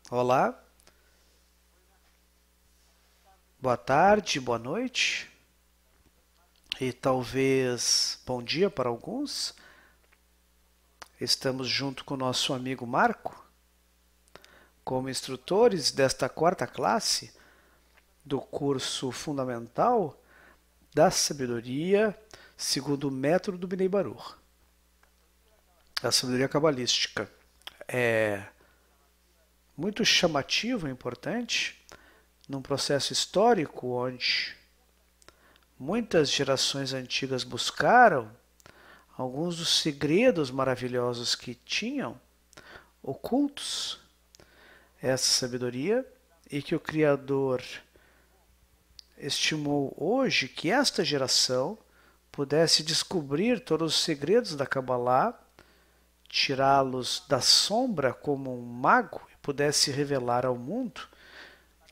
Olá, boa tarde, boa noite e talvez bom dia para alguns. Estamos junto com o nosso amigo Marco, como instrutores desta quarta classe do curso fundamental da sabedoria segundo o método do Bnei Baruch, a sabedoria cabalística. É muito chamativo e importante num processo histórico onde muitas gerações antigas buscaram alguns dos segredos maravilhosos que tinham ocultos essa sabedoria e que o Criador estimou hoje que esta geração pudesse descobrir todos os segredos da Kabbalah, tirá-los da sombra como um mago e pudesse revelar ao mundo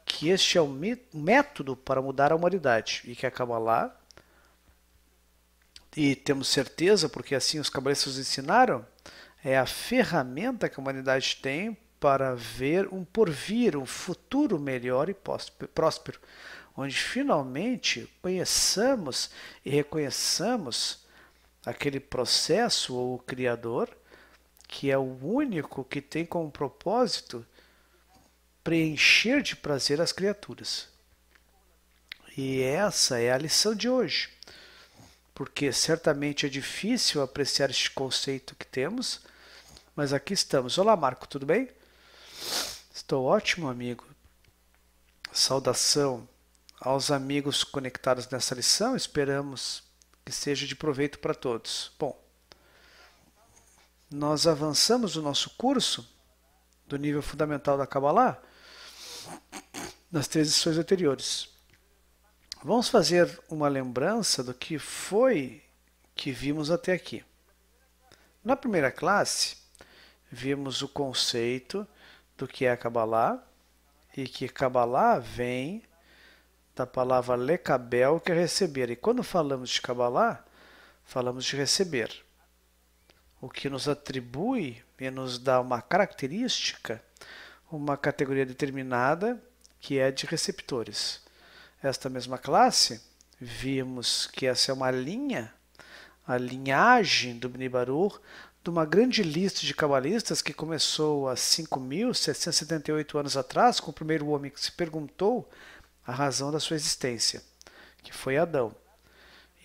que este é o método para mudar a humanidade e que a Kabbalah, e temos certeza porque assim os cabalistas ensinaram, é a ferramenta que a humanidade tem para ver um porvir, um futuro melhor e próspero, onde finalmente conheçamos e reconheçamos aquele processo ou o Criador, que é o único que tem como propósito preencher de prazer as criaturas. E essa é a lição de hoje, porque certamente é difícil apreciar este conceito que temos, mas aqui estamos. Olá, Marco, tudo bem? Estou ótimo, amigo. Saudação aos amigos conectados nessa lição. Esperamos que seja de proveito para todos. Bom, nós avançamos o nosso curso do nível fundamental da Kabbalah nas 3 lições anteriores. Vamos fazer uma lembrança do que foi que vimos até aqui. Na primeira classe, vimos o conceito do que é a Kabbalah e que Kabbalah vem da palavra lekabel, que é receber. E quando falamos de Kabbalah, falamos de receber. O que nos atribui e nos dá uma característica, uma categoria determinada, que é de receptores. Esta mesma classe, vimos que essa é uma linha, a linhagem do Bnei Baruch, de uma grande lista de cabalistas que começou há 5.778 anos atrás, com o primeiro homem que se perguntou a razão da sua existência, que foi Adão.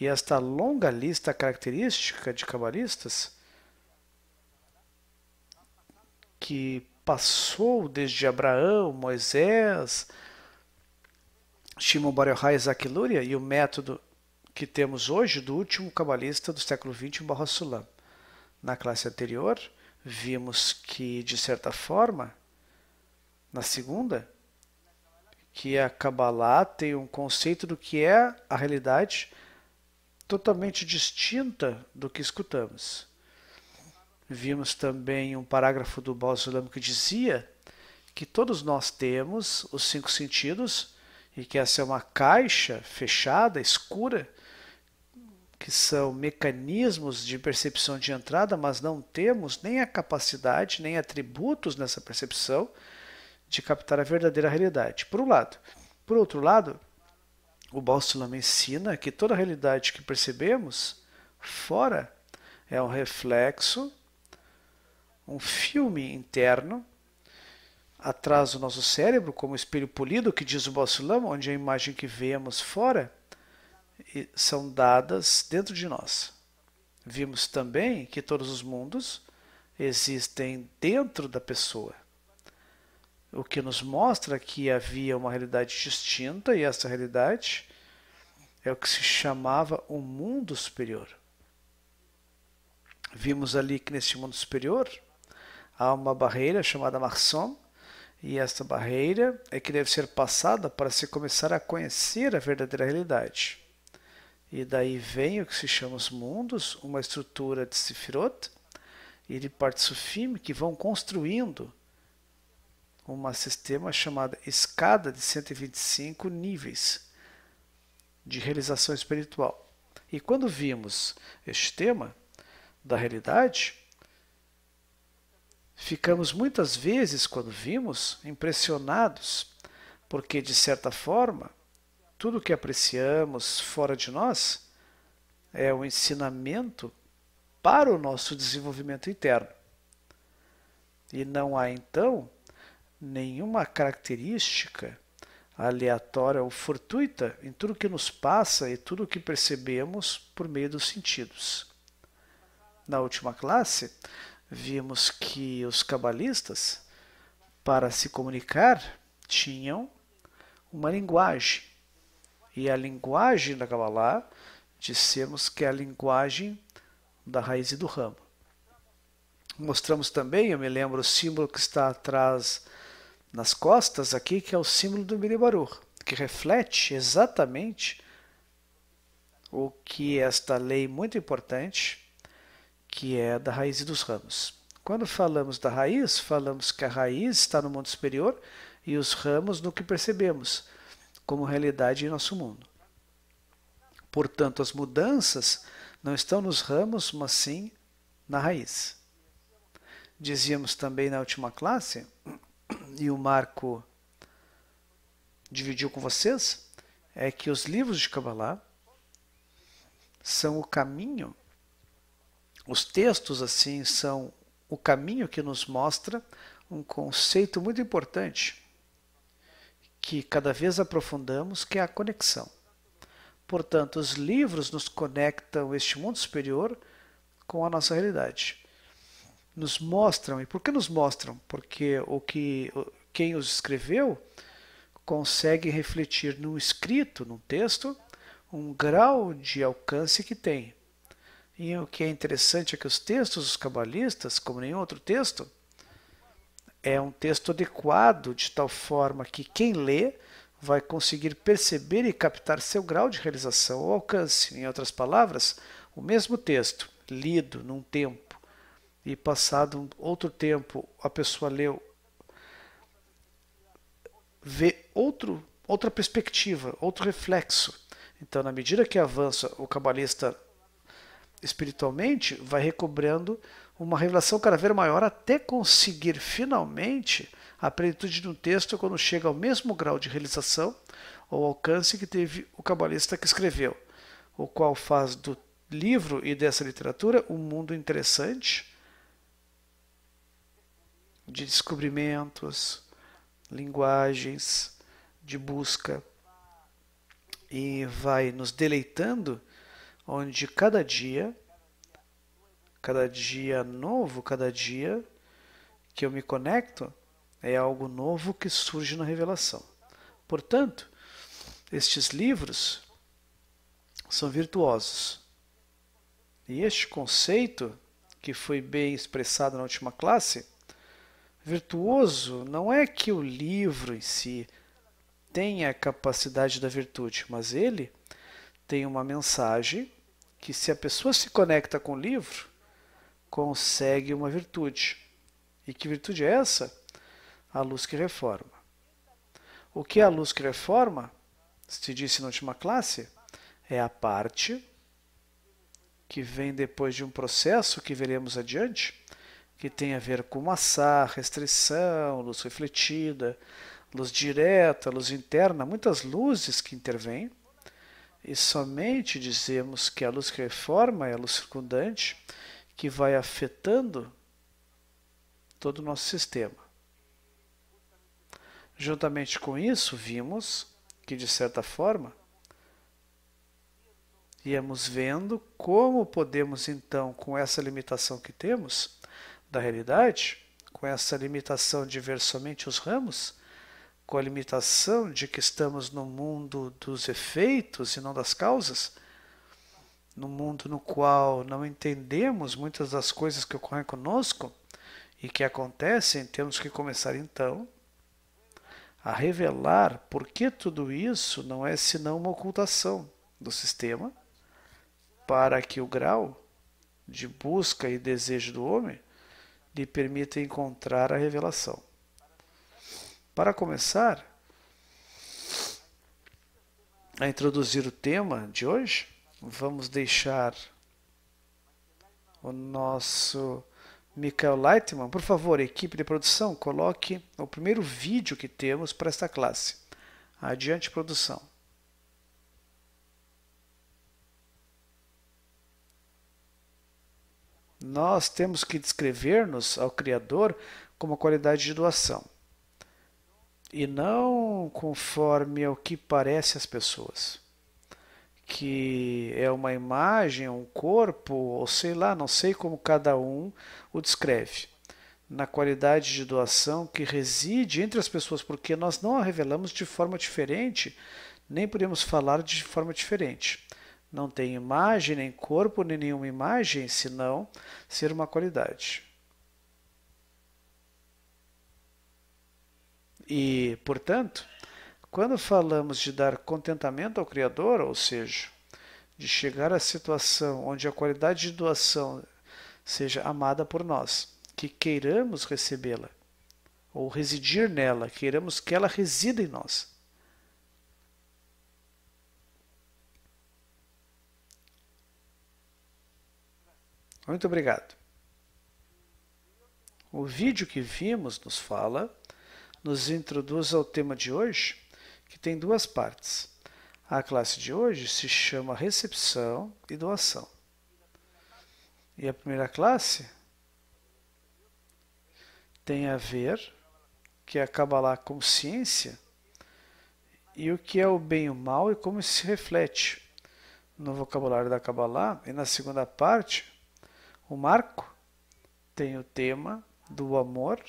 E esta longa lista característica de cabalistas, que passou desde Abraão, Moisés, Shimon Bar Yochai e Isaac Luria, e o método que temos hoje do último cabalista do século XX, Baruch HaSulam. Na classe anterior, vimos que, de certa forma, na segunda, que a Kabbalah tem um conceito do que é a realidade totalmente distinta do que escutamos. Vimos também um parágrafo do Baal Sulam que dizia que todos nós temos os 5 sentidos e que essa é uma caixa fechada, escura, que são mecanismos de percepção de entrada, mas não temos nem a capacidade, nem atributos nessa percepção de captar a verdadeira realidade, por um lado. Por outro lado, o Baal Sulam ensina que toda a realidade que percebemos fora é um reflexo, um filme interno, atrás do nosso cérebro, como espelho polido, que diz o Baal Sulam, onde a imagem que vemos fora são dadas dentro de nós. Vimos também que todos os mundos existem dentro da pessoa, o que nos mostra que havia uma realidade distinta, e essa realidade é o que se chamava o mundo superior. Vimos ali que nesse mundo superior há uma barreira chamada Marsom, e esta barreira é que deve ser passada para se começar a conhecer a verdadeira realidade. E daí vem o que se chama os mundos, uma estrutura de Sefirot e de Partsufim que vão construindo um sistema chamado escada de 125 níveis de realização espiritual. E quando vimos este tema da realidade, ficamos muitas vezes, quando vimos, impressionados, porque, de certa forma, tudo que apreciamos fora de nós é um ensinamento para o nosso desenvolvimento interno. E não há, então, nenhuma característica aleatória ou fortuita em tudo que nos passa e tudo que percebemos por meio dos sentidos. Na última classe, vimos que os cabalistas, para se comunicar, tinham uma linguagem. E a linguagem da Kabbalah, dissemos que é a linguagem da raiz e do ramo. Mostramos também, eu me lembro, o símbolo que está atrás nas costas aqui, que é o símbolo do Miribaru, que reflete exatamente o que esta lei muito importante, que é da raiz e dos ramos. Quando falamos da raiz, falamos que a raiz está no mundo superior e os ramos no que percebemos como realidade em nosso mundo. Portanto, as mudanças não estão nos ramos, mas sim na raiz. Dizíamos também na última classe, e o Marco dividiu com vocês, é que os livros de Kabbalah são o caminho, os textos assim são o caminho que nos mostra um conceito muito importante, que cada vez aprofundamos, que é a conexão. Portanto, os livros nos conectam este mundo superior com a nossa realidade. Nos mostram, e por que nos mostram? Porque quem os escreveu consegue refletir no escrito, no texto, um grau de alcance que tem. E o que é interessante é que os textos dos cabalistas, como nenhum outro texto, é um texto adequado de tal forma que quem lê vai conseguir perceber e captar seu grau de realização ou alcance. Em outras palavras, o mesmo texto, lido num tempo e passado outro tempo, a pessoa leu, vê outra perspectiva, outro reflexo. Então, na medida que avança o cabalista espiritualmente, vai recobrando uma revelação cada vez maior até conseguir finalmente a plenitude de um texto quando chega ao mesmo grau de realização ou alcance que teve o cabalista que escreveu, o qual faz do livro e dessa literatura um mundo interessante de descobrimentos, linguagens, de busca, e vai nos deleitando, onde cada dia novo, cada dia que eu me conecto, é algo novo que surge na revelação. Portanto, estes livros são virtuosos. E este conceito, que foi bem expressado na última classe, virtuoso não é que o livro em si tenha a capacidade da virtude, mas ele tem uma mensagem que, se a pessoa se conecta com o livro, consegue uma virtude. E que virtude é essa? A luz que reforma. O que é a luz que reforma, se disse na última classe, é a parte que vem depois de um processo que veremos adiante, que tem a ver com massá, restrição, luz refletida, luz direta, luz interna, muitas luzes que intervêm, e somente dizemos que a luz que reforma é a luz circundante, que vai afetando todo o nosso sistema. Juntamente com isso, vimos que, de certa forma, íamos vendo como podemos, então, com essa limitação que temos da realidade, com essa limitação de ver somente os ramos, com a limitação de que estamos no mundo dos efeitos e não das causas, no mundo no qual não entendemos muitas das coisas que ocorrem conosco e que acontecem, temos que começar, então, a revelar por que tudo isso não é senão uma ocultação do sistema, para que o grau de busca e desejo do homem lhe permita encontrar a revelação. Para começar a introduzir o tema de hoje, vamos deixar o nosso Michael Leitman, por favor, equipe de produção, coloque o primeiro vídeo que temos para esta classe. Adiante, produção. Nós temos que descrever-nos ao Criador como a qualidade de doação, e não conforme o que parece às pessoas, que é uma imagem, um corpo, ou sei lá, não sei como cada um o descreve, na qualidade de doação que reside entre as pessoas, porque nós não a revelamos de forma diferente, nem podemos falar de forma diferente. Não tem imagem, nem corpo, nem nenhuma imagem, senão ser uma qualidade. E, portanto, quando falamos de dar contentamento ao Criador, ou seja, de chegar à situação onde a qualidade de doação seja amada por nós, que queiramos recebê-la, ou residir nela, queiramos que ela resida em nós. Muito obrigado. O vídeo que vimos nos fala, nos introduz ao tema de hoje, que tem duas partes. A classe de hoje se chama Recepção e Doação. E a primeira classe tem a ver, que é a Kabbalah como ciência, e o que é o bem e o mal e como isso se reflete no vocabulário da Kabbalah. E na segunda parte, o Marco tem o tema do amor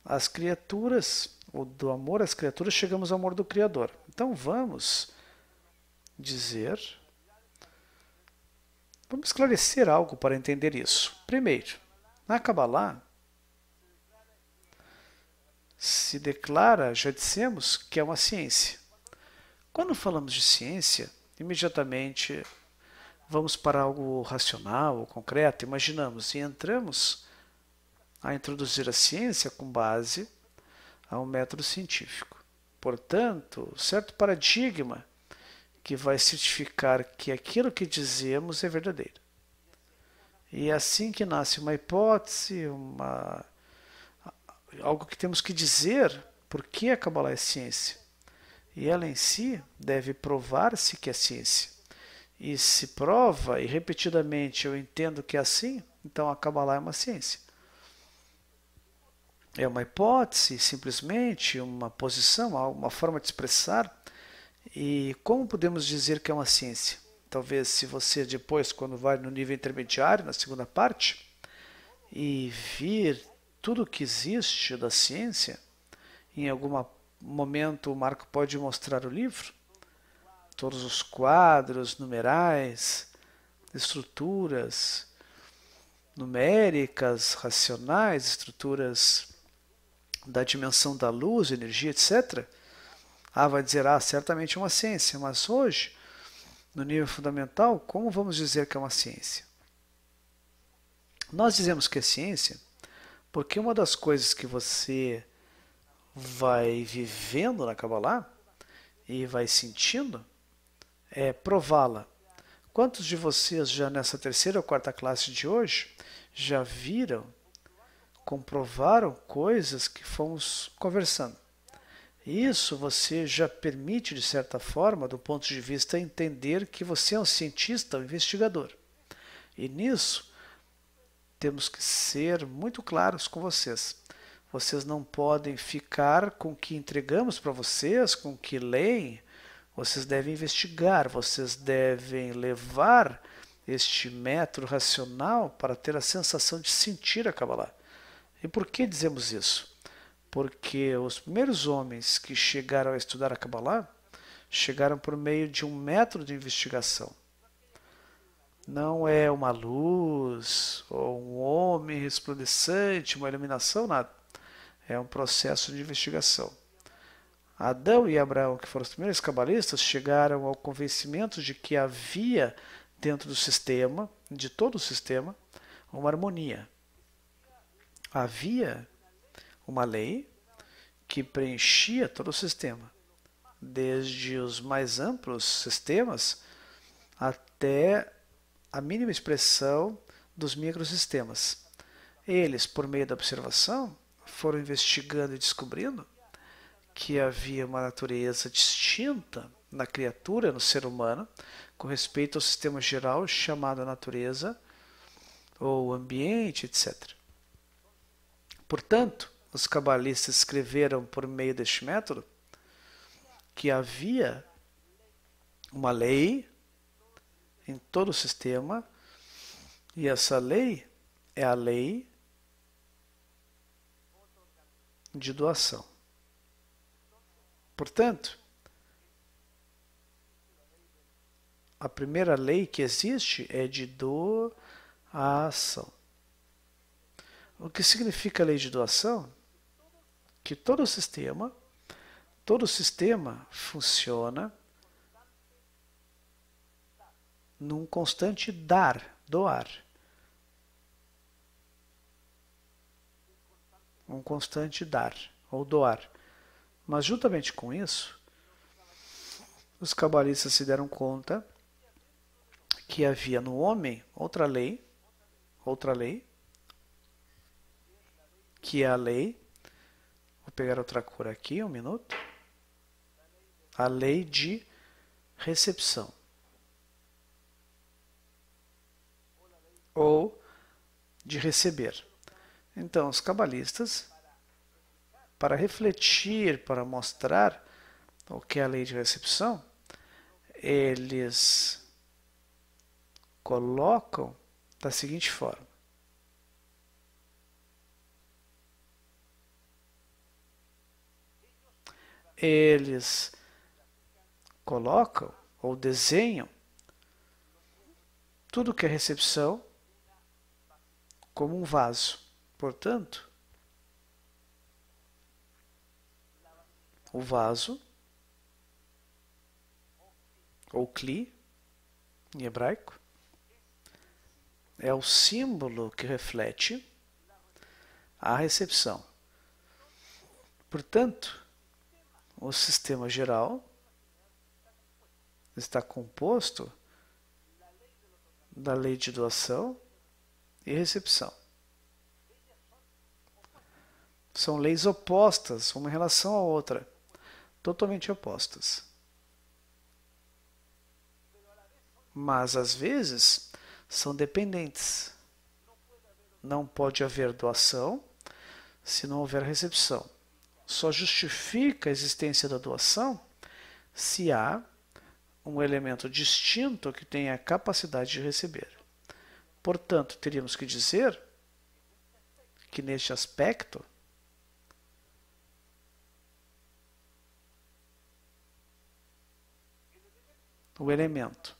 às criaturas, ou do amor às criaturas, chegamos ao amor do Criador. Então vamos esclarecer algo para entender isso. Primeiro, na Kabbalah se declara, já dissemos, que é uma ciência. Quando falamos de ciência, imediatamente vamos para algo racional ou concreto, imaginamos, e entramos a introduzir a ciência com base a um método científico. Portanto, certo paradigma que vai certificar que aquilo que dizemos é verdadeiro. E é assim que nasce uma hipótese, algo que temos que dizer por que a Kabbalah é ciência. E ela em si deve provar-se que é ciência. E se prova, e repetidamente eu entendo que é assim, então a Kabbalah é uma ciência. É uma hipótese, simplesmente, uma posição, uma forma de expressar. E como podemos dizer que é uma ciência? Talvez se você depois, quando vai no nível intermediário, na segunda parte, e vir tudo o que existe da ciência, em algum momento o Marco pode mostrar o livro, todos os quadros, numerais, estruturas numéricas, racionais, estruturas da dimensão da luz, energia, etc. Vai dizer, certamente é uma ciência, mas hoje, no nível fundamental, como vamos dizer que é uma ciência? Nós dizemos que é ciência porque uma das coisas que você vai vivendo na Kabbalah e vai sentindo é prová-la. Quantos de vocês já nessa terceira ou quarta classe de hoje já viram, comprovaram coisas que fomos conversando? Isso você já permite, de certa forma, do ponto de vista entender que você é um cientista, um investigador. E nisso temos que ser muito claros com vocês. Vocês não podem ficar com o que entregamos para vocês, com o que leem. Vocês devem investigar, vocês devem levar este método racional para ter a sensação de sentir a Kabbalah. E por que dizemos isso? Porque os primeiros homens que chegaram a estudar a Kabbalah chegaram por meio de um método de investigação. Não é uma luz, ou um homem resplandecente, uma iluminação, nada. É um processo de investigação. Adão e Abraão, que foram os primeiros cabalistas, chegaram ao convencimento de que havia dentro do sistema, de todo o sistema, uma harmonia. Havia uma lei que preenchia todo o sistema, desde os mais amplos sistemas até a mínima expressão dos microsistemas. Eles, por meio da observação, foram investigando e descobrindo que havia uma natureza distinta na criatura, no ser humano, com respeito ao sistema geral chamado natureza ou ambiente, etc. Portanto, os cabalistas escreveram por meio deste método que havia uma lei em todo o sistema, e essa lei é a lei de doação. Portanto, a primeira lei que existe é de doação. O que significa a lei de doação? Que todo sistema funciona num constante doar. Um constante dar ou doar. Mas juntamente com isso, os cabalistas se deram conta que havia no homem outra lei, que é a lei, vou pegar outra cor aqui, um minuto, a lei de recepção. Ou de receber. Então, os cabalistas, para refletir, para mostrar o que é a lei de recepção, eles colocam da seguinte forma. Eles colocam ou desenham tudo que é recepção como um vaso. Portanto, o vaso, ou kli, em hebraico, é o símbolo que reflete a recepção. Portanto, o sistema geral está composto da lei de doação e recepção. São leis opostas, uma em relação à outra, totalmente opostas. Mas, às vezes, são dependentes. Não pode haver doação se não houver recepção. Só justifica a existência da doação se há um elemento distinto que tenha a capacidade de receber. Portanto, teríamos que dizer que neste aspecto o elemento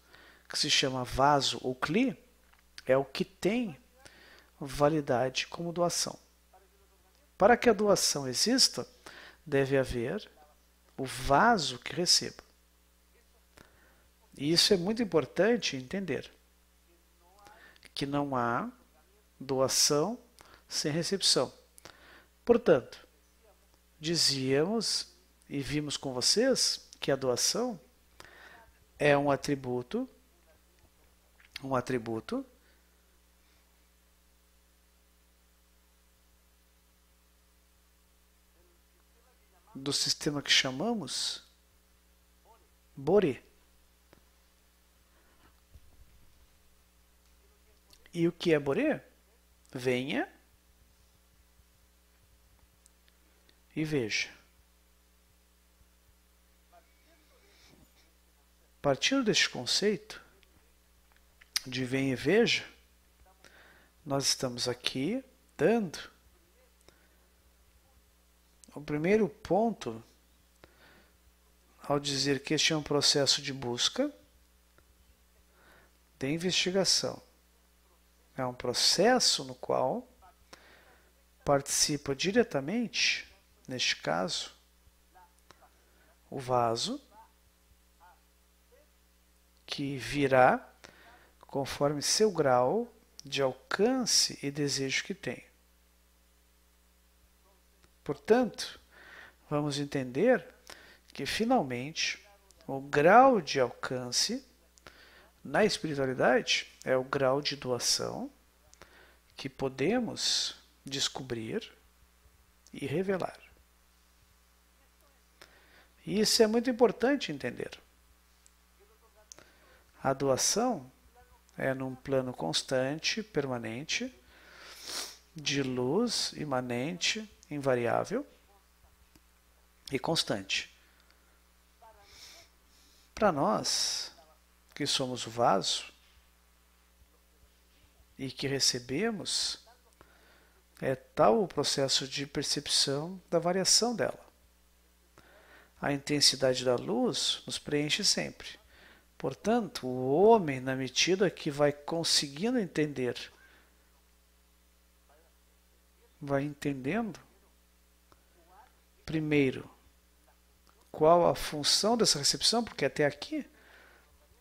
que se chama vaso ou kli é o que tem validade como doação. Para que a doação exista, deve haver o vaso que receba. E isso é muito importante entender, que não há doação sem recepção. Portanto, dizíamos e vimos com vocês que a doação é um atributo do sistema que chamamos Boré. E o que é Boré? Venha e veja. Partindo deste conceito de venha e veja, nós estamos aqui dando o primeiro ponto ao dizer que este é um processo de busca, de investigação. É um processo no qual participa diretamente, neste caso, o vaso, que virá conforme seu grau de alcance e desejo que tem. Portanto, vamos entender que, finalmente, o grau de alcance na espiritualidade é o grau de doação que podemos descobrir e revelar. E isso é muito importante entender. A doação é num plano constante, permanente, de luz imanente, invariável e constante. Para nós, que somos o vaso e que recebemos, é tal o processo de percepção da variação dela. A intensidade da luz nos preenche sempre. Portanto, o homem, na medida que vai conseguindo entender, vai entendendo, primeiro, qual a função dessa recepção, porque até aqui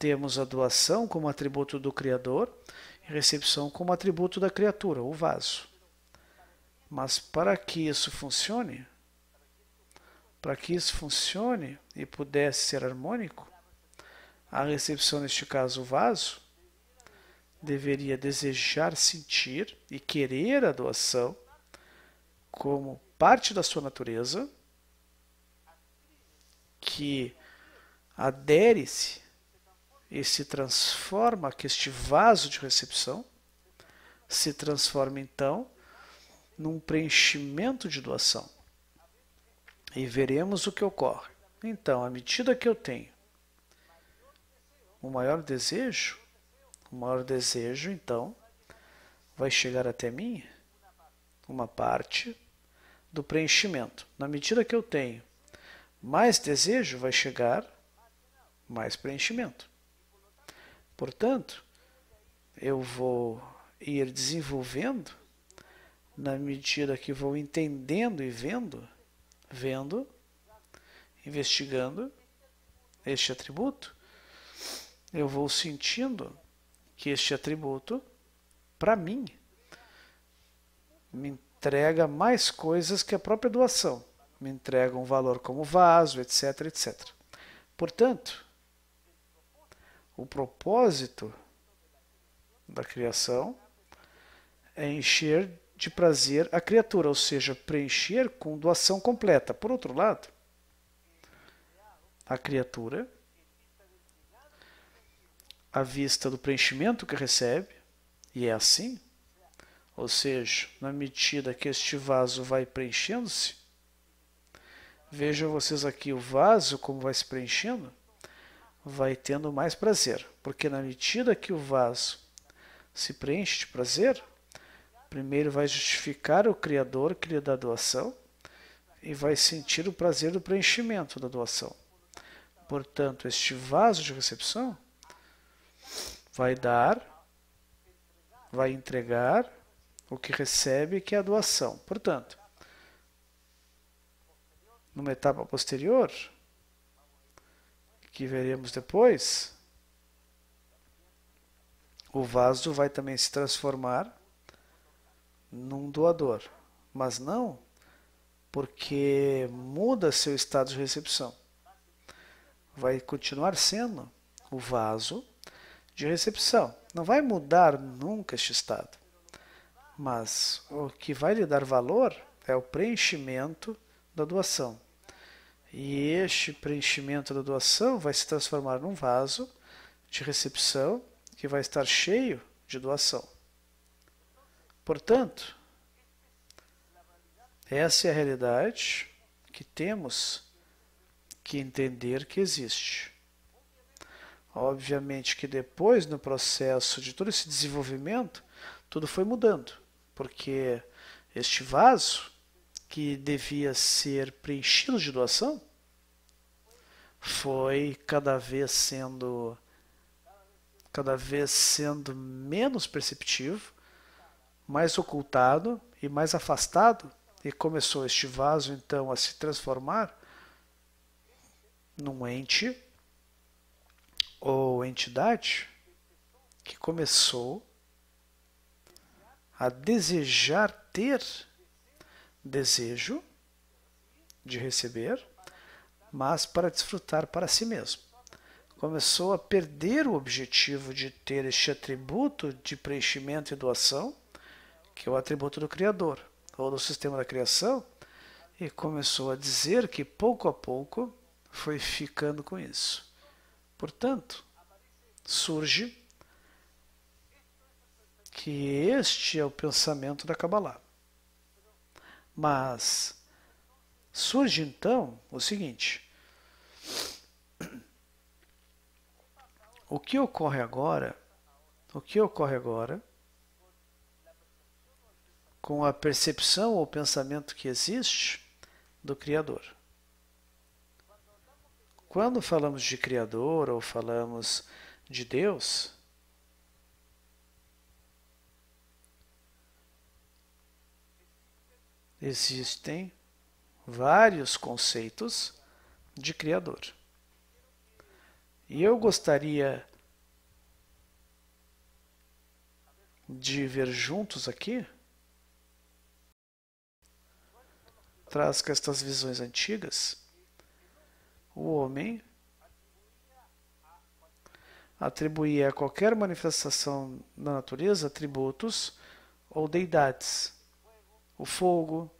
temos a doação como atributo do Criador e recepção como atributo da criatura, o vaso. Mas para que isso funcione, e pudesse ser harmônico, a recepção, neste caso o vaso, deveria desejar sentir e querer a doação como parte da sua natureza, que adere-se e se transforma, que este vaso de recepção se transforma então num preenchimento de doação. E veremos o que ocorre. Então, à medida que eu tenho o maior desejo, então, vai chegar até mim uma parte do preenchimento. Na medida que eu tenho mais desejo, vai chegar mais preenchimento. Portanto, eu vou ir desenvolvendo na medida que vou entendendo e vendo, investigando este atributo, eu vou sentindo que este atributo, para mim, me entrega mais coisas que a própria doação. Me entrega um valor como vaso, etc, etc. Portanto, o propósito da criação é encher de prazer a criatura, ou seja, preencher com doação completa. Por outro lado, a criatura, à vista do preenchimento que recebe, e é assim, ou seja, na medida que este vaso vai preenchendo-se, vejam vocês aqui o vaso como vai se preenchendo, vai tendo mais prazer, porque na medida que o vaso se preenche de prazer, primeiro vai justificar o Criador que lhe dá a doação e vai sentir o prazer do preenchimento da doação. Portanto, este vaso de recepção vai entregar o que recebe, que é a doação. Portanto, numa etapa posterior, que veremos depois, o vaso vai também se transformar num doador, mas não porque muda seu estado de recepção. Vai continuar sendo o vaso de recepção. Não vai mudar nunca este estado. Mas o que vai lhe dar valor é o preenchimento da doação. E este preenchimento da doação vai se transformar num vaso de recepção que vai estar cheio de doação. Portanto, essa é a realidade que temos que entender que existe. Obviamente que depois, no processo de todo esse desenvolvimento, tudo foi mudando, porque este vaso, que devia ser preenchido de doação, foi cada vez sendo menos perceptivo, mais ocultado e mais afastado, e começou este vaso então a se transformar num ente ou entidade que começou a desejar ter desejo de receber, mas para desfrutar para si mesmo. Começou a perder o objetivo de ter este atributo de preenchimento e doação, que é o atributo do Criador, ou do sistema da criação, e começou a dizer que pouco a pouco foi ficando com isso. Portanto, surge que este é o pensamento da Kabbalah. Mas surge então o seguinte: o que ocorre agora com a percepção ou pensamento que existe do Criador. Quando falamos de Criador ou falamos de Deus, existem vários conceitos de Criador. E eu gostaria de ver juntos aqui, traz com estas visões antigas, o homem atribuía a qualquer manifestação da natureza atributos ou deidades. O fogo,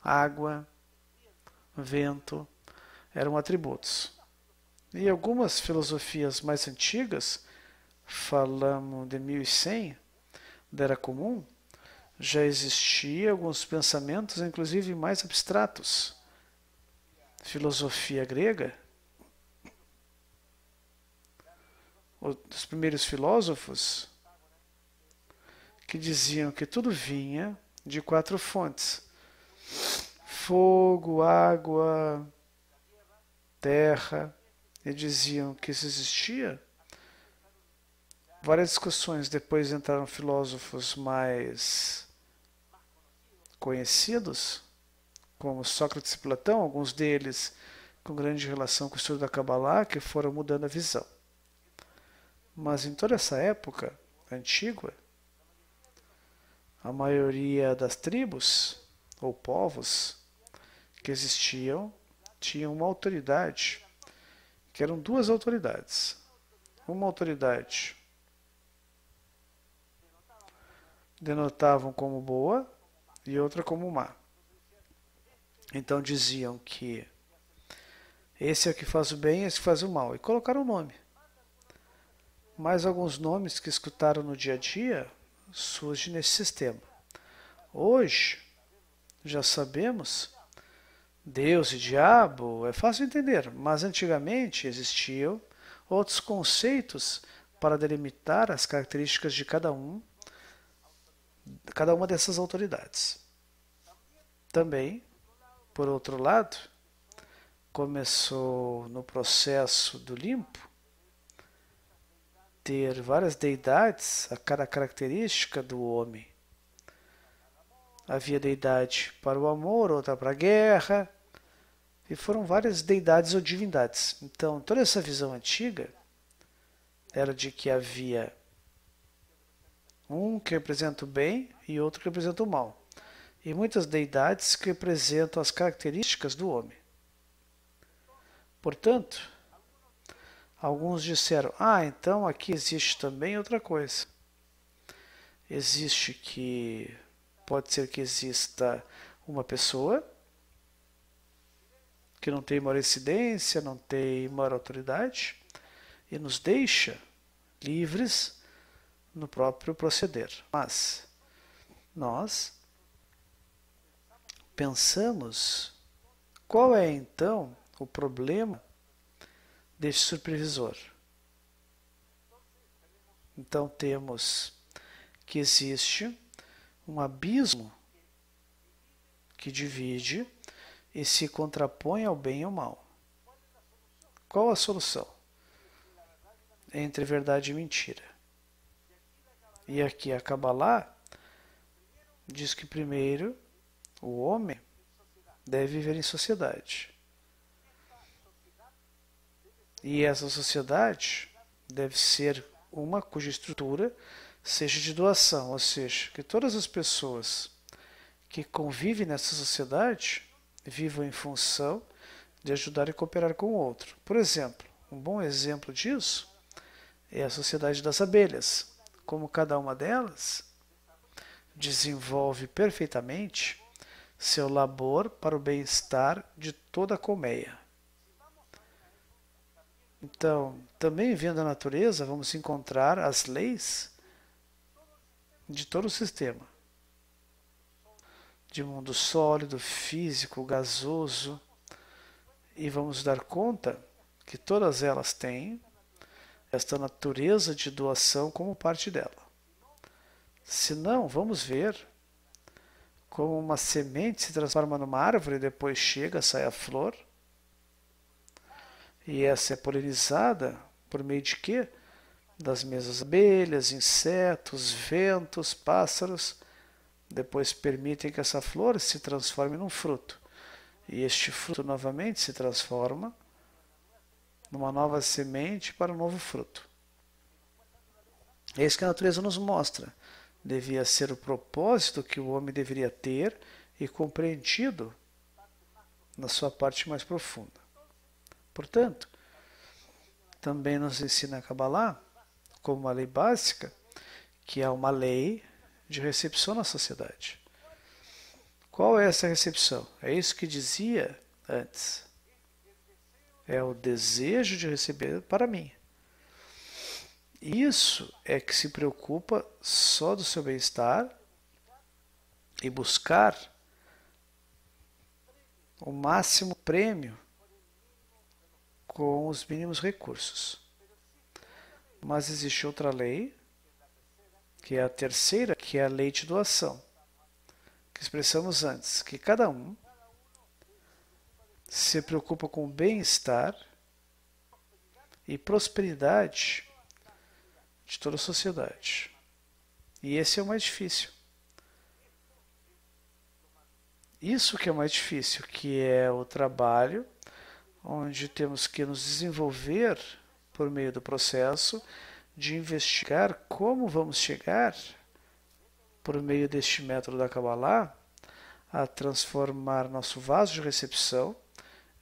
água, vento eram atributos. E algumas filosofias mais antigas, falamos de 1100, da Era Comum, já existia alguns pensamentos, inclusive mais abstratos. Filosofia grega, os primeiros filósofos, que diziam que tudo vinha de 4 fontes: fogo, água, terra, e diziam que isso existia. Várias discussões, depois entraram filósofos mais conhecidos, como Sócrates e Platão, alguns deles com grande relação com o estudo da Kabbalah, que foram mudando a visão. Mas em toda essa época antiga, a maioria das tribos ou povos que existiam tinham uma autoridade, que eram 2 autoridades. Uma autoridade denotavam como boa e outra como má. Então diziam que esse é o que faz o bem, esse que faz o mal, e colocaram o nome. Mas alguns nomes que escutaram no dia a dia surgem nesse sistema. Hoje, já sabemos, Deus e diabo é fácil entender, mas antigamente existiam outros conceitos para delimitar as características de cada uma dessas autoridades. Também, por outro lado, começou no processo do limpo ter várias deidades a cada característica do homem. Havia deidade para o amor, outra para a guerra, e foram várias deidades ou divindades. Então, toda essa visão antiga era de que havia um que representa o bem e outro que representa o mal. E muitas deidades que representam as características do homem. Portanto, alguns disseram: então aqui existe também outra coisa. Existe que pode ser que exista uma pessoa que não tem maior incidência, não tem maior autoridade e nos deixa livres no próprio proceder. Mas nós pensamos qual é então o problema deste supervisor. Então temos que existe um abismo que divide e se contrapõe ao bem e ao mal. Qual a solução? Entre verdade e mentira. E aqui a Kabbalah diz que primeiro o homem deve viver em sociedade. E essa sociedade deve ser uma cuja estrutura seja de doação, ou seja, que todas as pessoas que convivem nessa sociedade vivam em função de ajudar e cooperar com o outro. Por exemplo, um bom exemplo disso é a sociedade das abelhas. Como cada uma delas desenvolve perfeitamente seu labor para o bem-estar de toda a colmeia. Então, também vendo a natureza, vamos encontrar as leis de todo o sistema, de mundo sólido, físico, gasoso, e vamos dar conta que todas elas têm esta natureza de doação como parte dela. Se não, vamos ver como uma semente se transforma numa árvore, depois chega, sai a flor, e essa é polinizada por meio de quê? Das mesmas abelhas, insetos, ventos, pássaros, depois permitem que essa flor se transforme num fruto. E este fruto novamente se transforma numa nova semente para um novo fruto. É isso que a natureza nos mostra. Devia ser o propósito que o homem deveria ter e compreendido na sua parte mais profunda. Portanto, também nos ensina a Kabbalah como uma lei básica, que é uma lei de recepção na sociedade. Qual é essa recepção? É isso que dizia antes. É o desejo de receber para mim. Isso é que se preocupa só do seu bem-estar e buscar o máximo prêmio com os mínimos recursos. Mas existe outra lei, que é a terceira, que é a lei de doação, que expressamos antes, que cada um se preocupa com o bem-estar e prosperidade de toda a sociedade. E esse é o mais difícil. Isso que é o mais difícil, que é o trabalho onde temos que nos desenvolver por meio do processo de investigar como vamos chegar, por meio deste método da Kabbalah, a transformar nosso vaso de recepção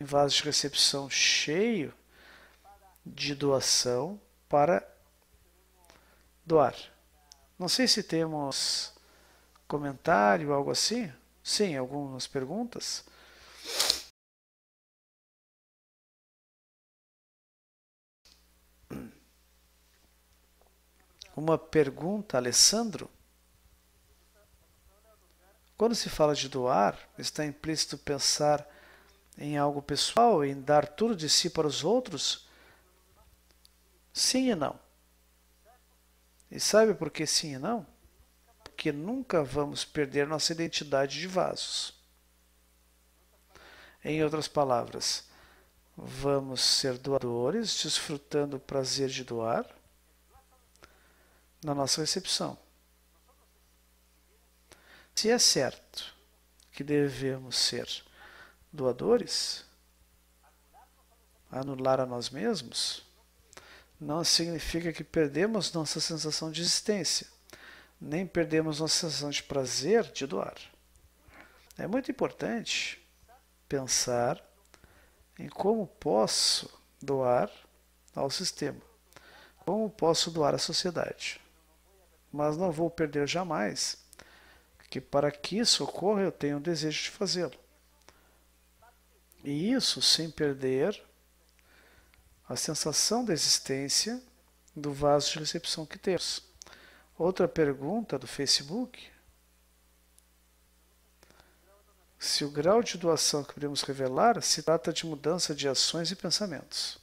em vaso de recepção cheio de doação para doar. Não sei se temos comentário, algo assim. Sim, algumas perguntas. Uma pergunta, Alessandro. Quando se fala de doar, está implícito pensar em algo pessoal, em dar tudo de si para os outros? Sim e não. E sabe por que sim e não? Porque nunca vamos perder nossa identidade de vasos. Em outras palavras, vamos ser doadores, desfrutando o prazer de doar na nossa recepção. Se é certo que devemos ser doadores, anular a nós mesmos, não significa que perdemos nossa sensação de existência, nem perdemos nossa sensação de prazer de doar. É muito importante pensar em como posso doar ao sistema, como posso doar à sociedade. Mas não vou perder jamais que para que isso ocorra eu tenho o desejo de fazê-lo. E isso sem perder a sensação da existência do vaso de recepção que temos. Outra pergunta do Facebook. Se o grau de doação que podemos revelar se trata de mudança de ações e pensamentos.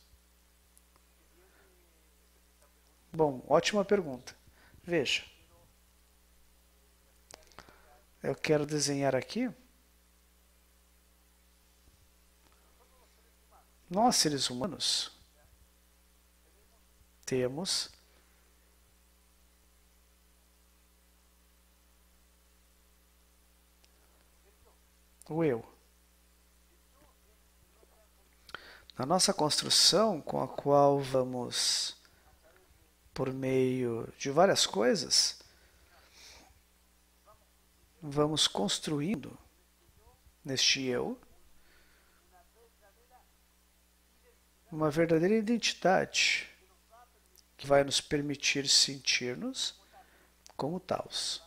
Bom, ótima pergunta. Veja. Eu quero desenhar aqui. Nós, seres humanos, temos o eu. Na nossa construção, com a qual vamos, por meio de várias coisas, vamos construindo neste eu uma verdadeira identidade que vai nos permitir sentir-nos como tals.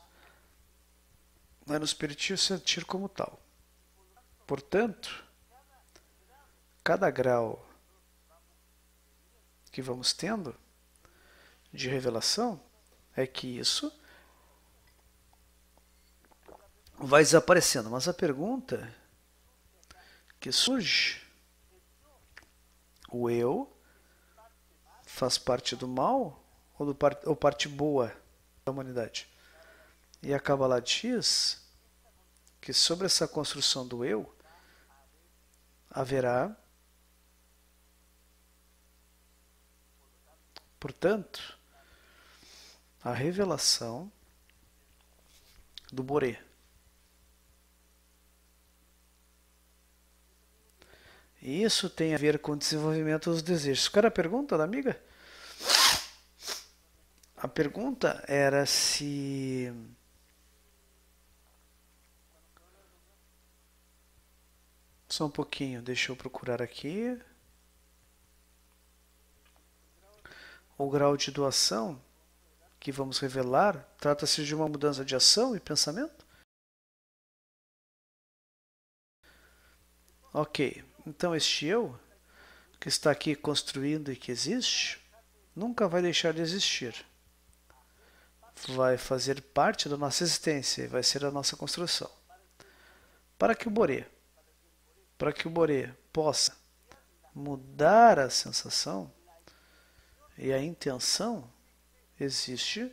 vai nos permitir sentir como tal. Portanto, cada grau que vamos tendo de revelação é que isso vai desaparecendo. Mas a pergunta que surge, o eu faz parte do mal ou parte boa da humanidade? E a Kabbalah diz que sobre essa construção do eu haverá, portanto, a revelação do Boré. E isso tem a ver com o desenvolvimento dos desejos. Qual era a pergunta da amiga? A pergunta era se só um pouquinho, deixa eu procurar aqui. O grau de doação que vamos revelar trata-se de uma mudança de ação e pensamento? Ok, então este eu, que está aqui construindo e que existe, nunca vai deixar de existir. Vai fazer parte da nossa existência, vai ser a nossa construção. Para que o Boré possa mudar a sensação e a intenção, existe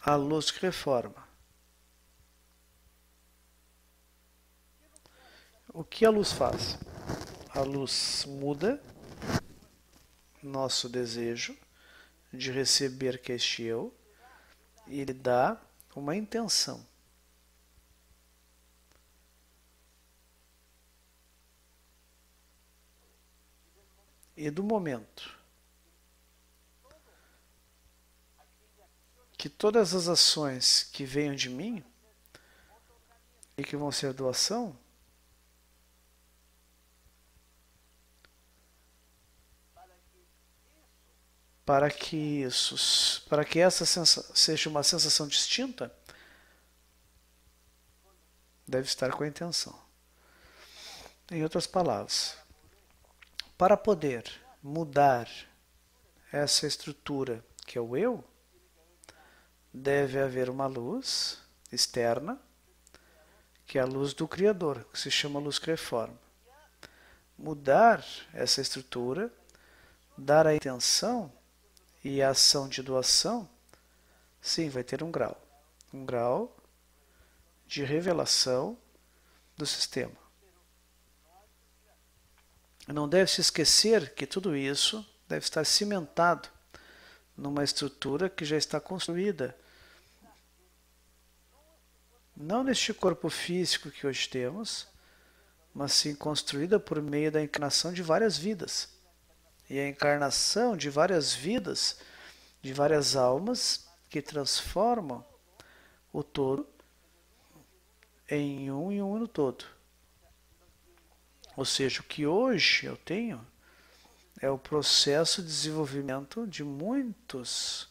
a luz que reforma. O que a luz faz? A luz muda nosso desejo de receber que este eu e lhe dá uma intenção. E do momento que todas as ações que venham de mim e que vão ser doação, para que essa seja uma sensação distinta, deve estar com a intenção. Em outras palavras, para poder mudar essa estrutura que é o eu, deve haver uma luz externa, que é a luz do Criador, que se chama luz que reforma. Mudar essa estrutura, dar a intenção e a ação de doação, sim, vai ter um grau de revelação do sistema. Não deve se esquecer que tudo isso deve estar cimentado numa estrutura que já está construída. Não neste corpo físico que hoje temos, mas sim construída por meio da encarnação de várias vidas. E a encarnação de várias vidas, de várias almas, que transformam o todo em um e um no todo. Ou seja, o que hoje eu tenho é o processo de desenvolvimento de muitas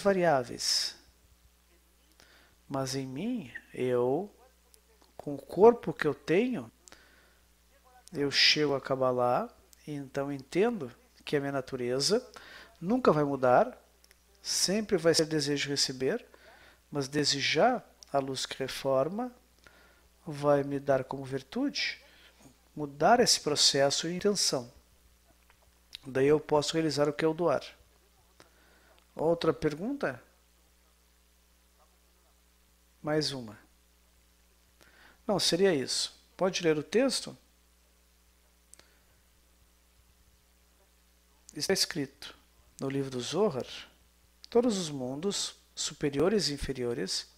variáveis. Mas em mim, com o corpo que eu tenho, eu chego a Kabbalah e então entendo que a minha natureza nunca vai mudar, sempre vai ser desejo de receber, mas desejar a luz que reforma vai me dar como virtude mudar esse processo em intenção. Daí eu posso realizar o que eu doar. Outra pergunta? Mais uma. Não, seria isso. Pode ler o texto? Está escrito no livro do Zohar: todos os mundos, superiores e inferiores,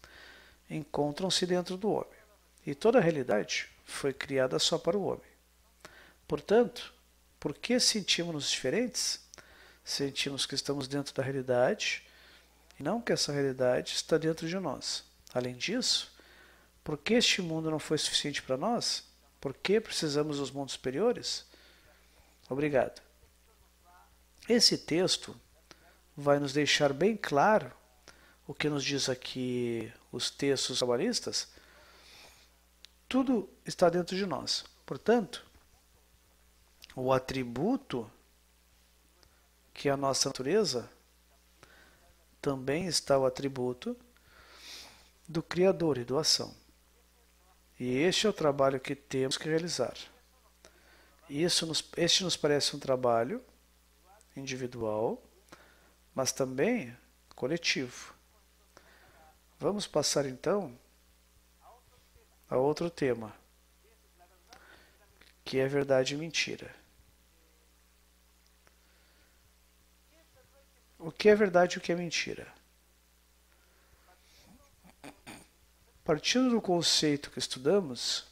encontram-se dentro do homem, e toda a realidade foi criada só para o homem. Portanto, por que sentimos-nos diferentes? Sentimos que estamos dentro da realidade e não que essa realidade está dentro de nós. Além disso, por que este mundo não foi suficiente para nós? Por que precisamos dos mundos superiores? Obrigado. Esse texto vai nos deixar bem claro o que nos diz aqui os textos cabalistas. Tudo está dentro de nós. Portanto, o atributo que é a nossa natureza, também está o atributo do Criador e doação. E este é o trabalho que temos que realizar. Este nos parece um trabalho individual, mas também coletivo. Vamos passar então a outro tema, que é verdade e mentira. O que é verdade e o que é mentira? Partindo do conceito que estudamos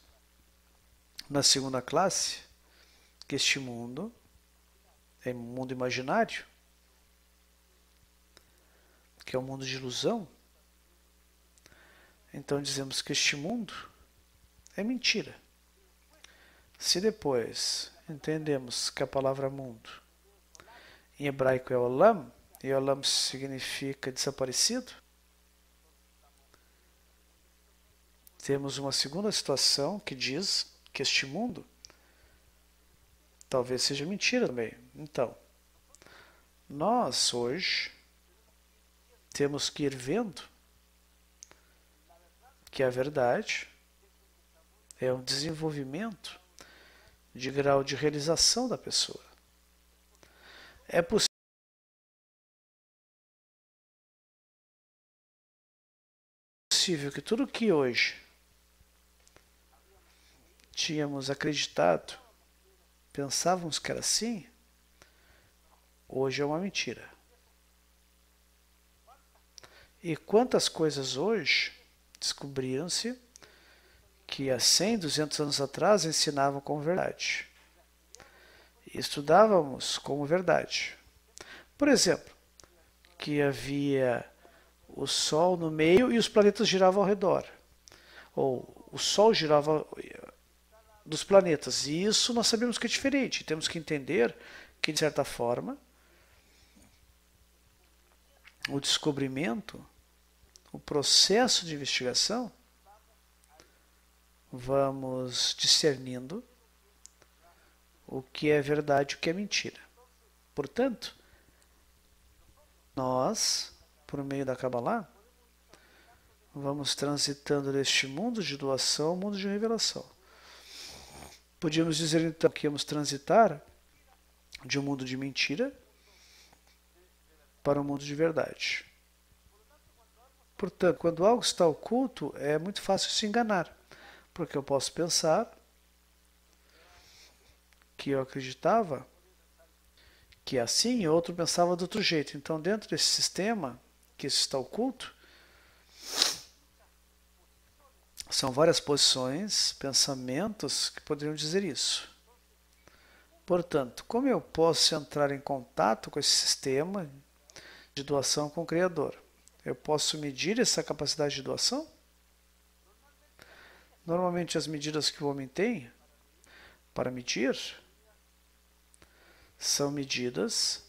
na segunda classe, que este mundo é um mundo imaginário, que é um mundo de ilusão, então dizemos que este mundo é mentira. Se depois entendemos que a palavra mundo em hebraico é olam, e olam significa desaparecido, temos uma segunda situação que diz que este mundo talvez seja mentira também. Então, nós hoje temos que ir vendo que a verdade é um desenvolvimento de grau de realização da pessoa. É possível que tudo que hoje tínhamos acreditado, pensávamos que era assim, hoje é uma mentira. E quantas coisas hoje descobriram-se que há 100, 200 anos atrás ensinavam como verdade. E estudávamos como verdade. Por exemplo, que havia o Sol no meio e os planetas giravam ao redor. Ou o Sol girava dos planetas. E isso nós sabemos que é diferente. Temos que entender que, de certa forma, o descobrimento, o processo de investigação, vamos discernindo o que é verdade e o que é mentira. Portanto, nós, por meio da Kabbalah, vamos transitando neste mundo de doação ao mundo de revelação. Podíamos dizer então que íamos transitar de um mundo de mentira para um mundo de verdade. Portanto, quando algo está oculto, é muito fácil se enganar, porque eu posso pensar que eu acreditava que é assim e outro pensava de outro jeito. Então, dentro desse sistema, que isso está oculto, são várias posições, pensamentos que poderiam dizer isso. Portanto, como eu posso entrar em contato com esse sistema de doação com o Criador? Eu posso medir essa capacidade de doação? Normalmente as medidas que o homem tem para medir são medidas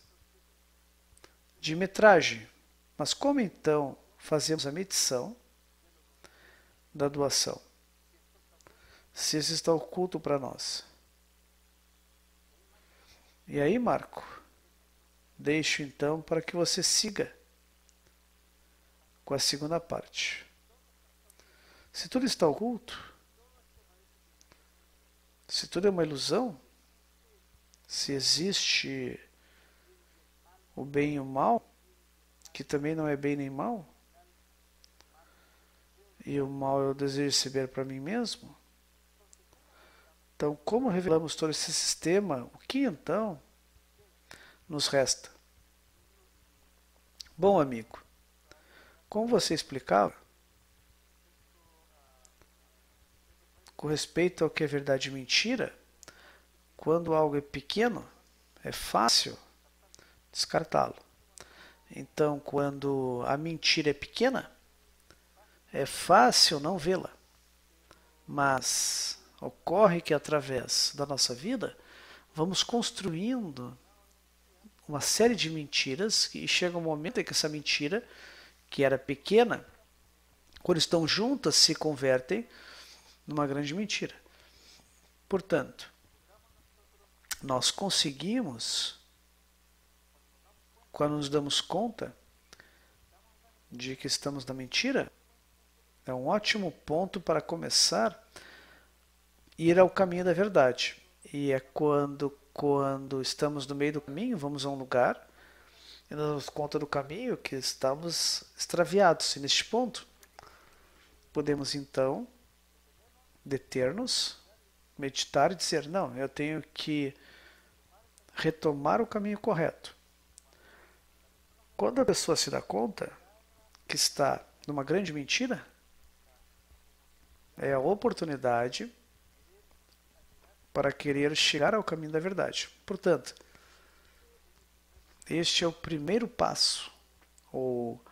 de metragem. Mas como então fazemos a medição da doação? Se isso está oculto para nós. E aí, Marco, deixo então para que você siga com a segunda parte. Se tudo está oculto, se tudo é uma ilusão, se existe o bem e o mal, que também não é bem nem mal, e o mal eu desejo receber para mim mesmo, então como revelamos todo esse sistema, o que então nos resta? Bom, amigo, como você explicava, com respeito ao que é verdade e mentira, quando algo é pequeno, é fácil descartá-lo. Então, quando a mentira é pequena, é fácil não vê-la. Mas ocorre que através da nossa vida, vamos construindo uma série de mentiras e chega um momento em que essa mentira, que era pequena, quando estão juntas, se convertem numa grande mentira. Portanto, nós conseguimos, quando nos damos conta de que estamos na mentira, é um ótimo ponto para começar a ir ao caminho da verdade. E é quando estamos no meio do caminho, vamos a um lugar e nos damos conta do caminho que estamos extraviados. E neste ponto, podemos então deter-nos, meditar e dizer, não, eu tenho que retomar o caminho correto. Quando a pessoa se dá conta que está numa grande mentira, é a oportunidade para querer chegar ao caminho da verdade. Portanto, este é o primeiro passo, ou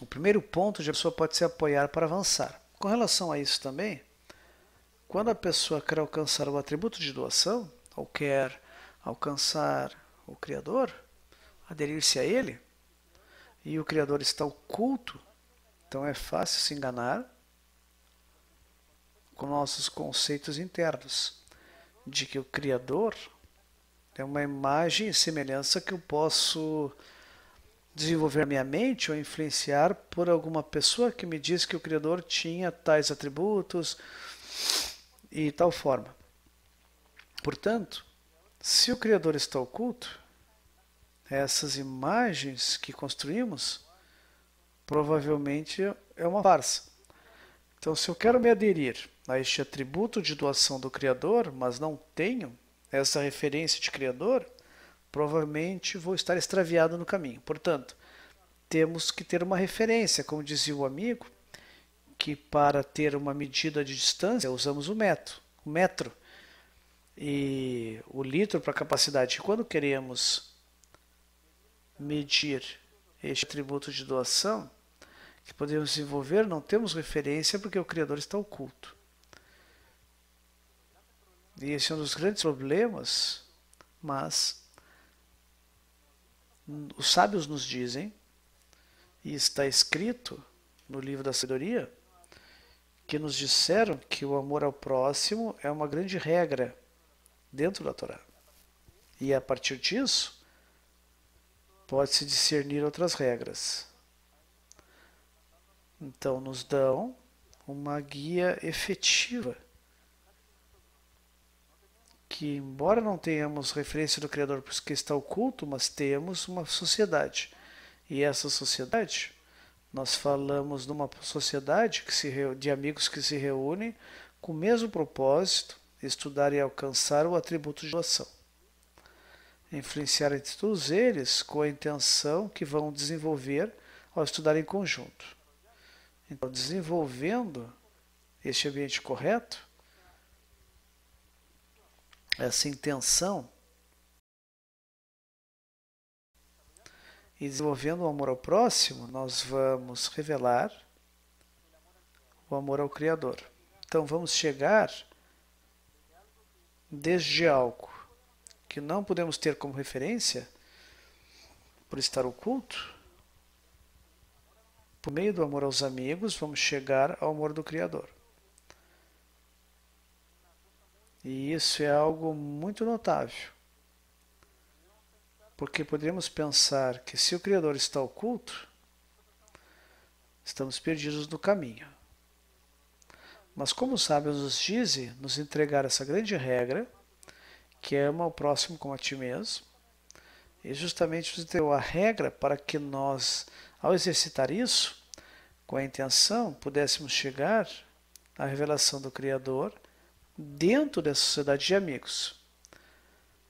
o primeiro ponto onde a pessoa pode se apoiar para avançar. Com relação a isso também, quando a pessoa quer alcançar o atributo de doação, ou quer alcançar o Criador, aderir-se a Ele, e o Criador está oculto, então é fácil se enganar com nossos conceitos internos, de que o Criador é uma imagem e semelhança que eu posso desenvolver minha mente ou influenciar por alguma pessoa que me diz que o Criador tinha tais atributos e tal forma. Portanto, se o Criador está oculto, essas imagens que construímos provavelmente é uma farsa. Então, se eu quero me aderir a este atributo de doação do Criador, mas não tenho essa referência de Criador, provavelmente vou estar extraviado no caminho. Portanto, temos que ter uma referência, como dizia o amigo, que para ter uma medida de distância usamos o metro e o litro para capacidade. Quando queremos medir este atributo de doação que podemos desenvolver, não temos referência porque o Criador está oculto. E esse é um dos grandes problemas, mas os sábios nos dizem, e está escrito no livro da sabedoria, que nos disseram que o amor ao próximo é uma grande regra dentro da Torá. E a partir disso, pode-se discernir outras regras. Então, nos dão uma guia efetiva, que embora não tenhamos referência do Criador porque está oculto, mas temos uma sociedade. E essa sociedade, nós falamos numa sociedade de amigos que se reúnem com o mesmo propósito, estudar e alcançar o atributo de doação. Influenciar entre todos eles com a intenção que vão desenvolver ao estudar em conjunto. Então, desenvolvendo este ambiente correto, essa intenção, e desenvolvendo o amor ao próximo, nós vamos revelar o amor ao Criador. Então, vamos chegar desde algo que não podemos ter como referência, por estar oculto, por meio do amor aos amigos, vamos chegar ao amor do Criador. E isso é algo muito notável. Porque poderíamos pensar que se o Criador está oculto, estamos perdidos no caminho. Mas como os sábios nos dizem, nos entregar essa grande regra, que ama o próximo como a ti mesmo, e justamente nos entregou a regra para que nós, ao exercitar isso, com a intenção, pudéssemos chegar à revelação do Criador dentro dessa sociedade de amigos.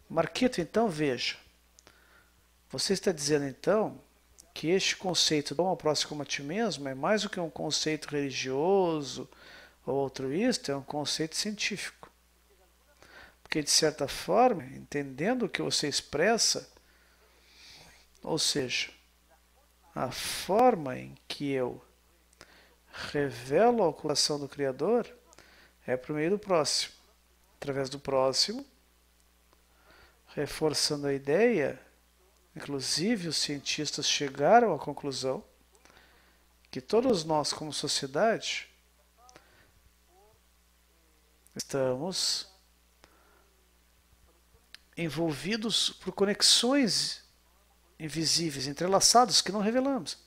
Marquito, então, veja. Você está dizendo, então, que este conceito do amor ao próximo como a ti mesmo é mais do que um conceito religioso ou altruísta, é um conceito científico. Porque, de certa forma, entendendo o que você expressa, ou seja, a forma em que eu revelo a ocultação do Criador é por meio do próximo. Através do próximo, reforçando a ideia, inclusive os cientistas chegaram à conclusão que todos nós, como sociedade, estamos envolvidos por conexões invisíveis, entrelaçados, que não revelamos.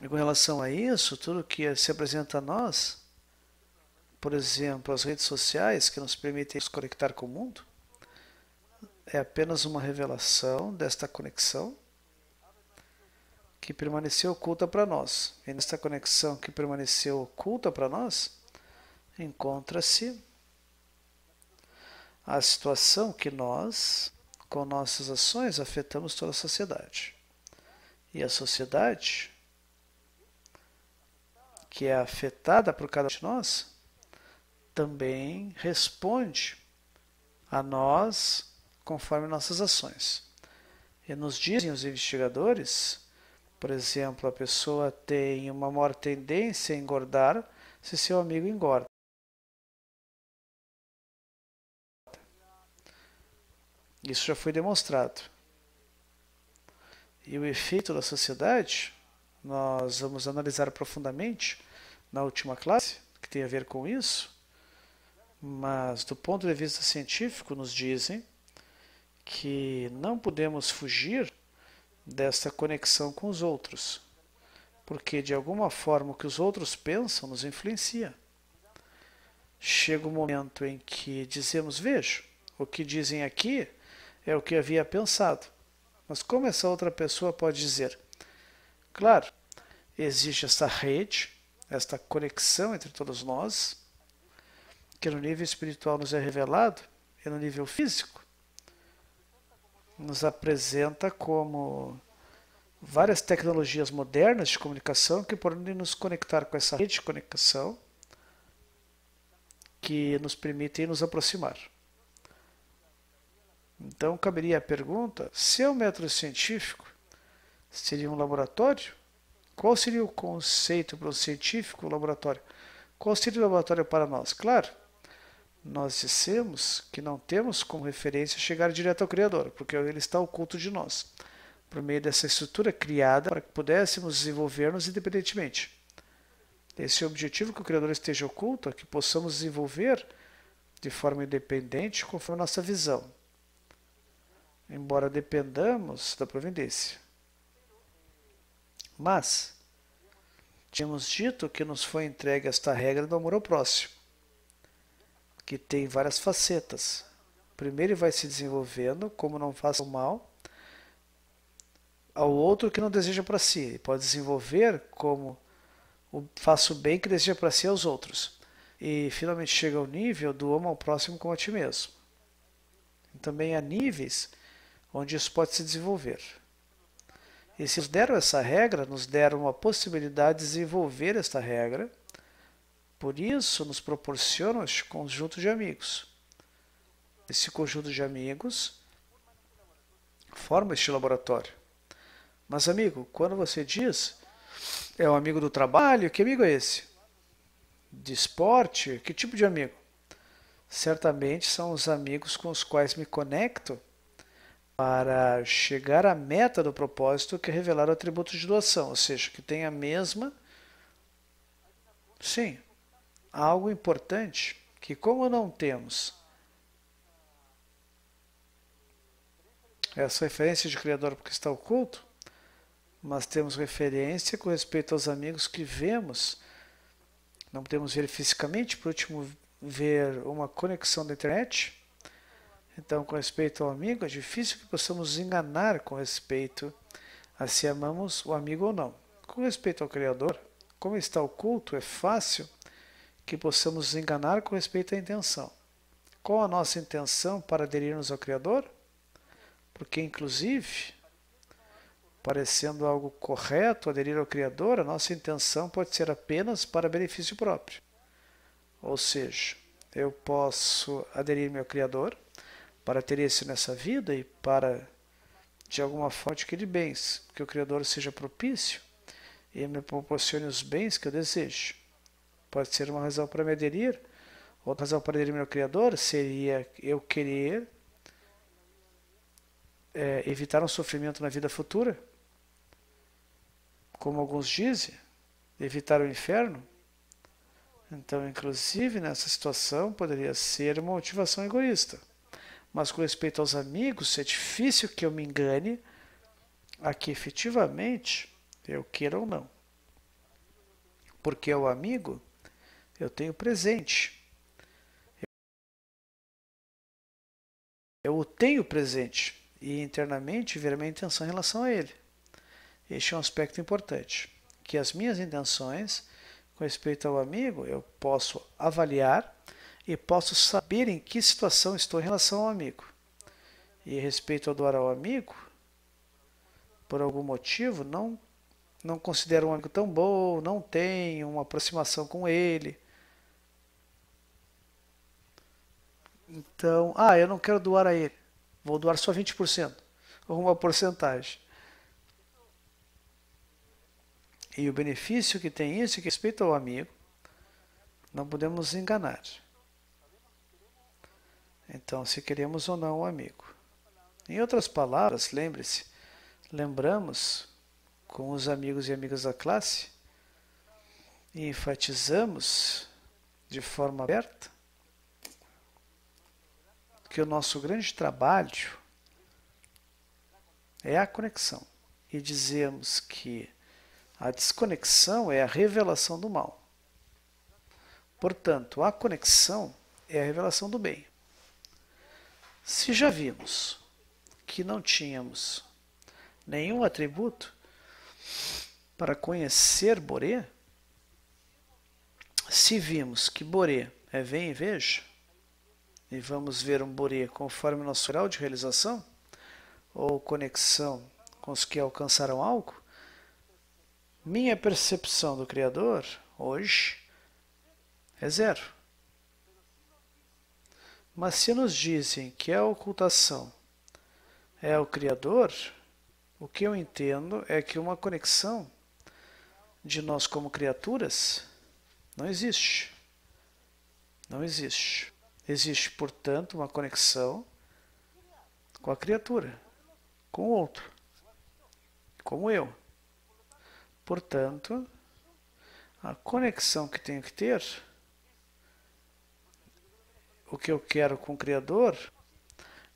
E com relação a isso, tudo que se apresenta a nós, por exemplo, as redes sociais que nos permitem nos conectar com o mundo, é apenas uma revelação desta conexão que permaneceu oculta para nós. E nesta conexão que permaneceu oculta para nós, encontra-se a situação que nós, com nossas ações, afetamos toda a sociedade. E a sociedade, que é afetada por cada um de nós, também responde a nós conforme nossas ações. E nos dizem os investigadores, por exemplo, a pessoa tem uma maior tendência a engordar se seu amigo engorda. Isso já foi demonstrado. E o efeito da sociedade, nós vamos analisar profundamente na última classe, que tem a ver com isso, mas do ponto de vista científico nos dizem que não podemos fugir desta conexão com os outros, porque de alguma forma o que os outros pensam nos influencia. Chega um momento em que dizemos, veja, o que dizem aqui é o que havia pensado, mas como essa outra pessoa pode dizer? Claro, existe essa rede, esta conexão entre todos nós, que no nível espiritual nos é revelado e no nível físico nos apresenta como várias tecnologias modernas de comunicação que podem nos conectar com essa rede de conexão que nos permitem nos aproximar. Então caberia a pergunta, se é um método científico, seria um laboratório? Qual seria o conceito para o científico, o laboratório? Qual seria o laboratório para nós? Claro, nós dissemos que não temos como referência chegar direto ao Criador, porque ele está oculto de nós, por meio dessa estrutura criada para que pudéssemos desenvolver-nos independentemente. Esse é o objetivo, que o Criador esteja oculto, é que possamos desenvolver de forma independente conforme a nossa visão, embora dependamos da providência. Mas tínhamos dito que nos foi entregue esta regra do amor ao próximo, que tem várias facetas. Primeiro ele vai se desenvolvendo como não faça o mal ao outro que não deseja para si. Ele pode desenvolver como faça o bem que deseja para si aos outros. E finalmente chega ao nível do amo ao próximo como a ti mesmo. E também há níveis onde isso pode se desenvolver. E se nos deram essa regra, nos deram a possibilidade de desenvolver esta regra. Por isso, nos proporcionam este conjunto de amigos. Esse conjunto de amigos forma este laboratório. Mas, amigo, quando você diz é um amigo do trabalho, que amigo é esse? De esporte? Que tipo de amigo? Certamente são os amigos com os quais me conecto para chegar à meta do propósito, que é revelar o atributo de doação, ou seja, que tem a mesma... Sim, algo importante, que como não temos essa referência de Criador porque está oculto, mas temos referência com respeito aos amigos que vemos, não podemos ver fisicamente, por último ver uma conexão da internet. Então, com respeito ao amigo, é difícil que possamos enganar com respeito a se amamos o amigo ou não. Com respeito ao Criador, como está oculto, é fácil que possamos enganar com respeito à intenção. Qual a nossa intenção para aderirmos ao Criador? Porque, inclusive, parecendo algo correto aderir ao Criador, a nossa intenção pode ser apenas para benefício próprio. Ou seja, eu posso aderir-me ao Criador para ter êxito nessa vida e para, de alguma forma, adquirir bens, que o Criador seja propício e me proporcione os bens que eu desejo. Pode ser uma razão para me aderir. Outra razão para aderir ao Criador seria eu querer evitar um sofrimento na vida futura, como alguns dizem, evitar o inferno. Então, inclusive, nessa situação, poderia ser uma motivação egoísta. Mas com respeito aos amigos, é difícil que eu me engane a que efetivamente eu queira ou não. Porque o amigo, eu tenho presente. Eu o tenho presente e internamente ver a minha intenção em relação a ele. Este é um aspecto importante, que as minhas intenções com respeito ao amigo eu posso avaliar e posso saber em que situação estou em relação ao amigo. E a respeito ao doar ao amigo, por algum motivo, não considero um amigo tão bom, não tenho uma aproximação com ele. Então, eu não quero doar a ele, vou doar só 20%, ou uma porcentagem. E o benefício que tem isso é que respeito ao amigo, não podemos nos enganar. Então, se queremos ou não o amigo. Em outras palavras, lembre-se, lembramos com os amigos e amigas da classe e enfatizamos de forma aberta que o nosso grande trabalho é a conexão. E dizemos que a desconexão é a revelação do mal. Portanto, a conexão é a revelação do bem. Se já vimos que não tínhamos nenhum atributo para conhecer Boré, se vimos que Boré é vem e veja, e vamos ver um Boré conforme nosso grau de realização, ou conexão com os que alcançaram algo, minha percepção do Criador, hoje, é zero. Mas se nos dizem que a ocultação é o Criador, o que eu entendo é que uma conexão de nós como criaturas não existe. Não existe. Existe, portanto, uma conexão com a criatura, com o outro, como eu. Portanto, a conexão que tenho que ter, o que eu quero com o Criador,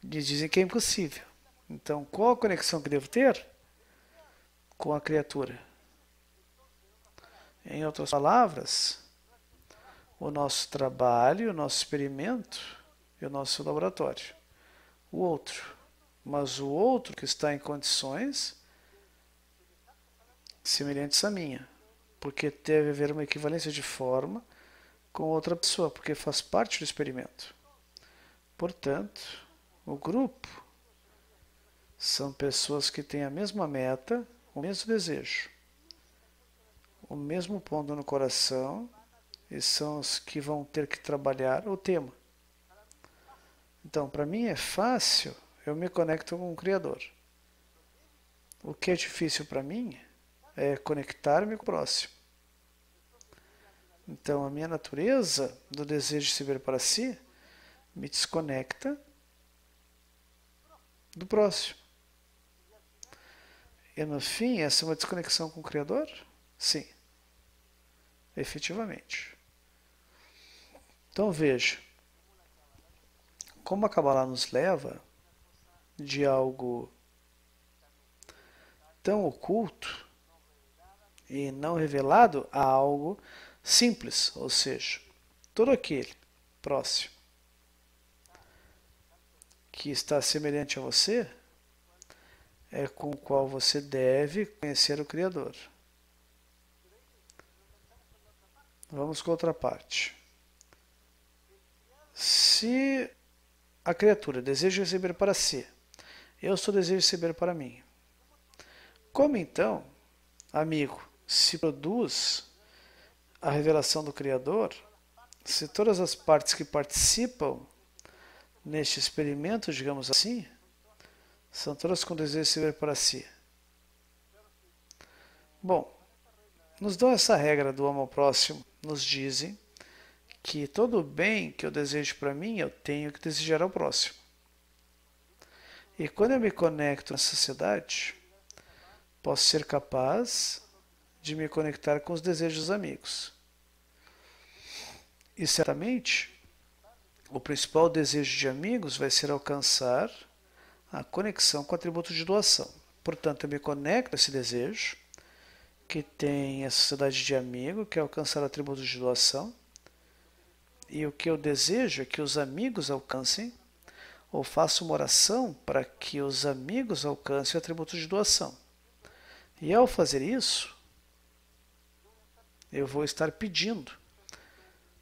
dizem que é impossível. Então, qual a conexão que devo ter? Com a criatura. Em outras palavras, o nosso trabalho, o nosso experimento e o nosso laboratório. O outro. Mas o outro que está em condições semelhantes à minha. Porque deve haver uma equivalência de forma com outra pessoa, porque faz parte do experimento. Portanto, o grupo são pessoas que têm a mesma meta, o mesmo desejo, o mesmo ponto no coração, e são os que vão ter que trabalhar o tema. Então, para mim é fácil, eu me conecto com o Criador. O que é difícil para mim é conectar-me com o próximo. Então, a minha natureza do desejo de se ver para si me desconecta do próximo. E no fim, essa é uma desconexão com o Criador? Sim, efetivamente. Então veja, como a Kabbalah nos leva de algo tão oculto e não revelado a algo simples, ou seja, todo aquele próximo que está semelhante a você é com o qual você deve conhecer o Criador. Vamos com outra parte. Se a criatura deseja receber para si, eu só desejo receber para mim. Como então, amigo, se produz a revelação do Criador, se todas as partes que participam neste experimento, digamos assim, são todas com desejo de receber para si? Bom, nos dão essa regra do amor ao próximo, nos dizem que todo o bem que eu desejo para mim, eu tenho que desejar ao próximo. E quando eu me conecto na sociedade, posso ser capaz de me conectar com os desejos dos amigos. E certamente, o principal desejo de amigos vai ser alcançar a conexão com atributos de doação. Portanto, eu me conecto a esse desejo, que tem a sociedade de amigo, que é alcançar atributos de doação. E o que eu desejo é que os amigos alcancem, ou faço uma oração para que os amigos alcancem atributos de doação. E ao fazer isso, eu vou estar pedindo,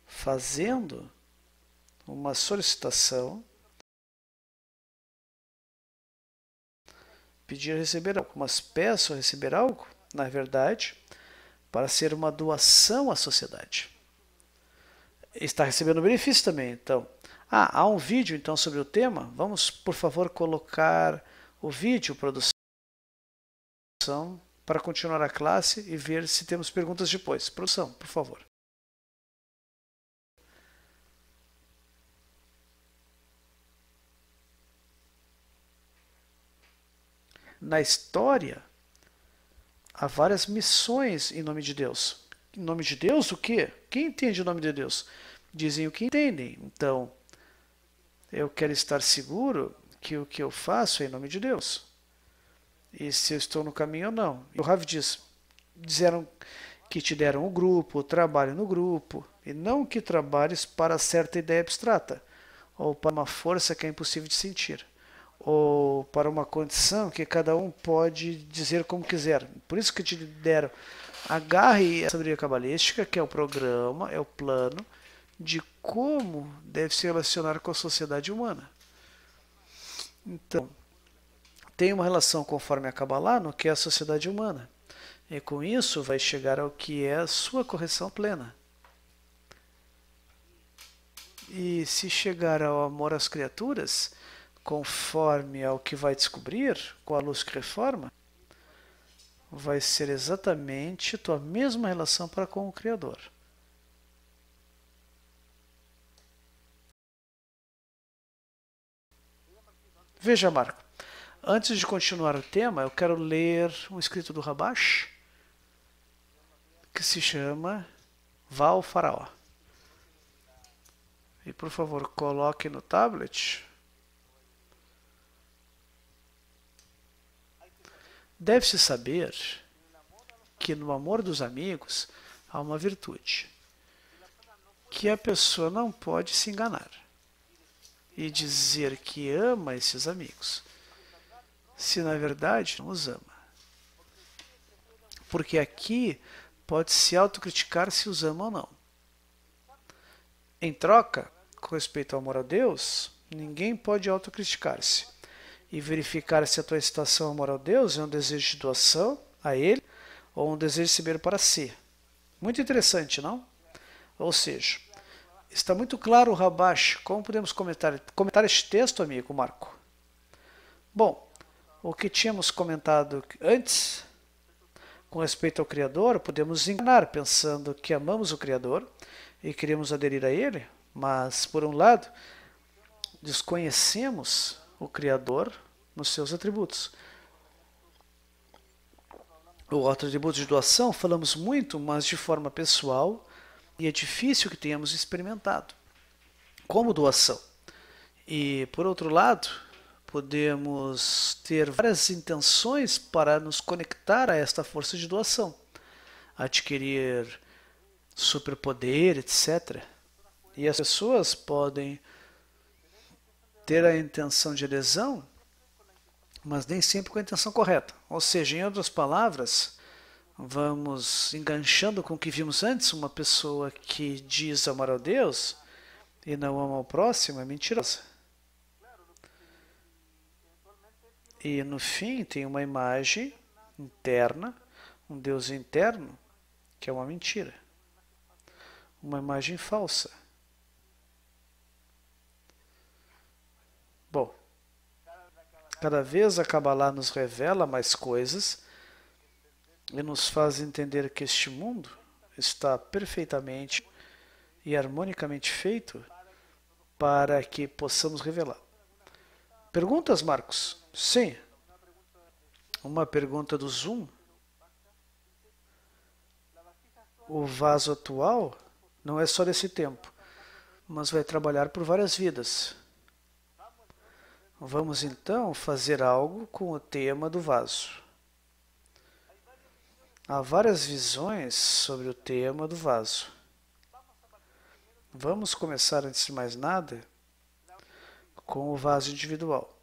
fazendo uma solicitação, pedir a receber algo, mas peço a receber algo, na verdade, para ser uma doação à sociedade. Está recebendo benefício também, então. Há um vídeo então sobre o tema. Vamos, por favor, colocar o vídeo, produção, para continuar a classe e ver se temos perguntas depois. Produção, por favor. Na história, há várias missões em nome de Deus. Em nome de Deus, o quê? Quem entende o nome de Deus? Dizem o que entendem. Então, eu quero estar seguro que o que eu faço é em nome de Deus. E se eu estou no caminho ou não. E o Rav diz, disseram que te deram o grupo, o trabalho no grupo, e não que trabalhes para certa ideia abstrata, ou para uma força que é impossível de sentir, ou para uma condição que cada um pode dizer como quiser. Por isso que te deram. Agarre a sabedoria cabalística, que é o programa, é o plano, de como deve se relacionar com a sociedade humana. Então, tem uma relação conforme a Kabbalah no que é a sociedade humana. E com isso vai chegar ao que é a sua correção plena. E se chegar ao amor às criaturas, conforme ao que vai descobrir com a luz que reforma, vai ser exatamente a tua mesma relação para com o Criador. Veja, Marco, antes de continuar o tema, eu quero ler um escrito do Rabash, que se chama Vá ao Faraó. E por favor, coloque no tablet. Deve-se saber que no amor dos amigos há uma virtude, que a pessoa não pode se enganar e dizer que ama esses amigos, se na verdade não os ama. Porque aqui pode se autocriticar se os ama ou não. Em troca, com respeito ao amor a Deus, ninguém pode autocriticar-se e verificar se a tua excitação ao amor a Deus é um desejo de doação a Ele ou um desejo de receber para si. Muito interessante, não? Ou seja, está muito claro o Rabash. Como podemos comentar este texto, amigo Marco? Bom, o que tínhamos comentado antes, com respeito ao Criador, podemos enganar pensando que amamos o Criador e queremos aderir a Ele, mas, por um lado, desconhecemos o Criador nos seus atributos. O atributo de doação falamos muito, mas de forma pessoal, e é difícil que tenhamos experimentado como doação. E, por outro lado, podemos ter várias intenções para nos conectar a esta força de doação, adquirir superpoder, etc. E as pessoas podem ter a intenção de adesão, mas nem sempre com a intenção correta. Ou seja, em outras palavras, vamos enganchando com o que vimos antes, uma pessoa que diz amar a Deus e não ama o próximo é mentirosa. E no fim tem uma imagem interna, um Deus interno, que é uma mentira. Uma imagem falsa. Bom, cada vez a Kabbalah nos revela mais coisas e nos faz entender que este mundo está perfeitamente e harmonicamente feito para que possamos revelar. Perguntas, Marcos? Sim. Uma pergunta do Zoom. O vaso atual não é só desse tempo, mas vai trabalhar por várias vidas. Vamos então fazer algo com o tema do vaso. Há várias visões sobre o tema do vaso. Vamos começar, antes de mais nada, com o vaso individual.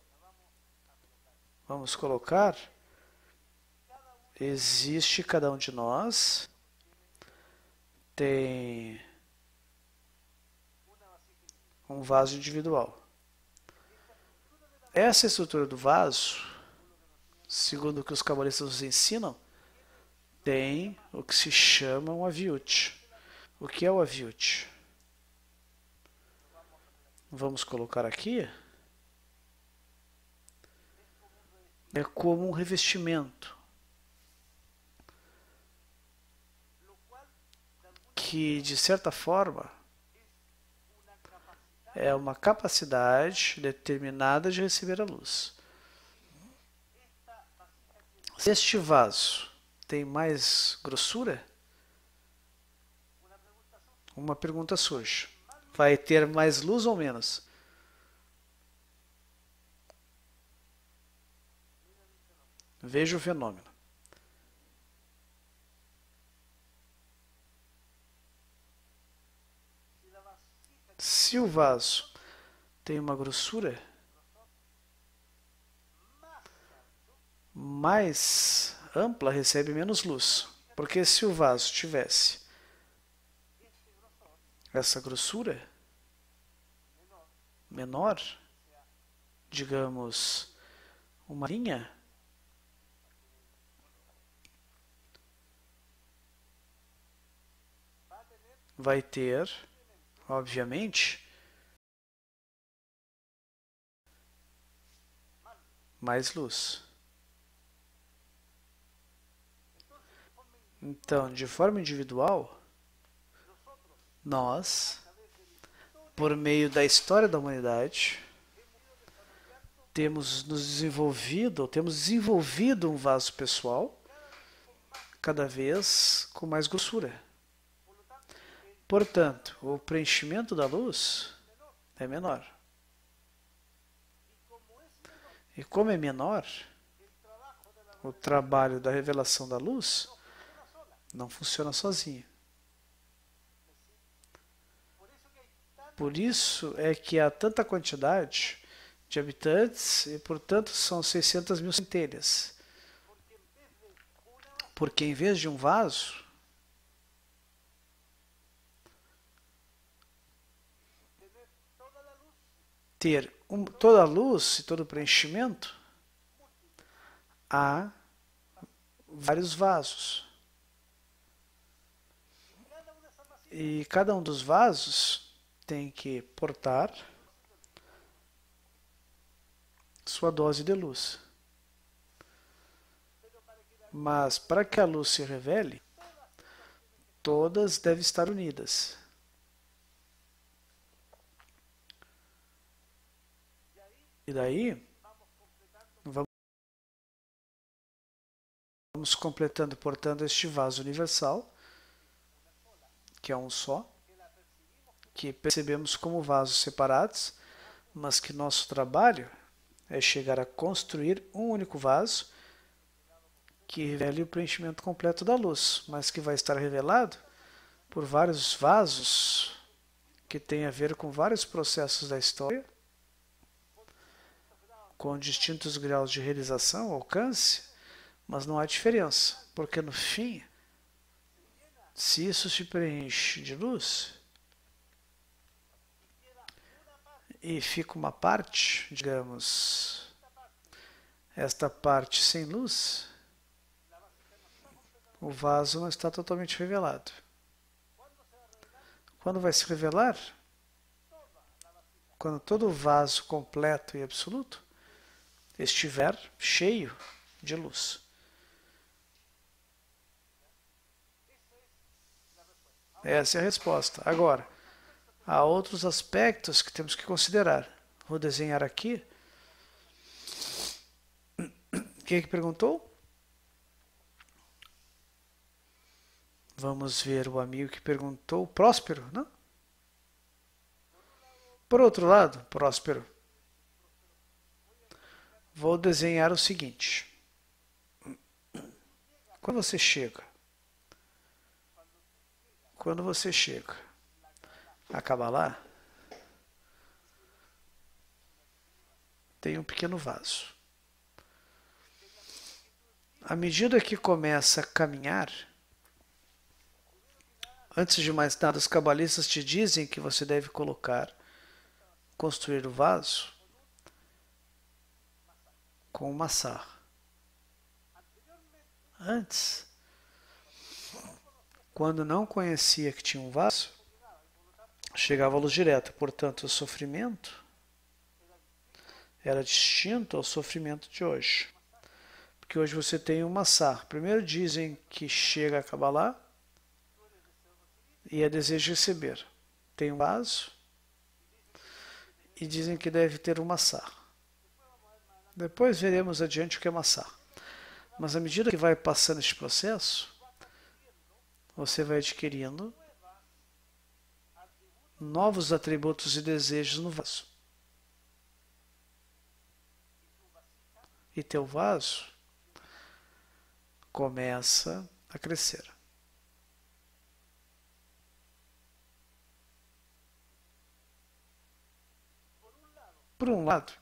Vamos colocar, existe cada um de nós, tem um vaso individual. Essa estrutura do vaso, segundo o que os cabalistas nos ensinam, tem o que se chama um aviute. O que é o aviute? Vamos colocar aqui. É como um revestimento que, de certa forma, é uma capacidade determinada de receber a luz. Se este vaso tem mais grossura, uma pergunta surge. Vai ter mais luz ou menos? Veja o fenômeno. Se o vaso tem uma grossura mais ampla, recebe menos luz. Porque se o vaso tivesse essa grossura menor, digamos, uma linha, vai ter, obviamente, mais luz. Então, de forma individual, nós, por meio da história da humanidade, temos desenvolvido um vaso pessoal cada vez com mais grossura. Portanto, o preenchimento da luz é menor. E como é menor, o trabalho da revelação da luz não funciona sozinho. Por isso é que há tanta quantidade de habitantes e, portanto, são 600 mil centelhas. Porque em vez de um vaso, ter toda a luz e todo o preenchimento, há vários vasos. E cada um dos vasos tem que portar sua dose de luz. Mas para que a luz se revele, todas devem estar unidas. E daí, vamos completando, portanto, este vaso universal, que é um só, que percebemos como vasos separados, mas que nosso trabalho é chegar a construir um único vaso que revele o preenchimento completo da luz, mas que vai estar revelado por vários vasos que tem a ver com vários processos da história, com distintos graus de realização, alcance, mas não há diferença, porque no fim, se isso se preenche de luz e fica uma parte, digamos, esta parte sem luz, o vaso não está totalmente revelado. Quando vai se revelar? Quando todo o vaso completo e absoluto estiver cheio de luz. Essa é a resposta. Agora, há outros aspectos que temos que considerar. Vou desenhar aqui Quem é que perguntou? Vamos ver o amigo que perguntou. Próspero, não? Por outro lado, Próspero, vou desenhar o seguinte. Quando você chega a Kabbalah, tem um pequeno vaso. À medida que começa a caminhar, antes de mais nada, os cabalistas te dizem que você deve construir o vaso com uma maçã. Antes, quando não conhecia que tinha um vaso, chegava a luz direta. Portanto, o sofrimento era distinto ao sofrimento de hoje. Porque hoje você tem um maçã. Primeiro dizem que chega a Kabbalah e é desejo de receber. Tem um vaso e dizem que deve ter um maçã. Depois veremos adiante o que é maçã. Mas à medida que vai passando este processo, você vai adquirindo novos atributos e desejos no vaso. E teu vaso começa a crescer. Por um lado,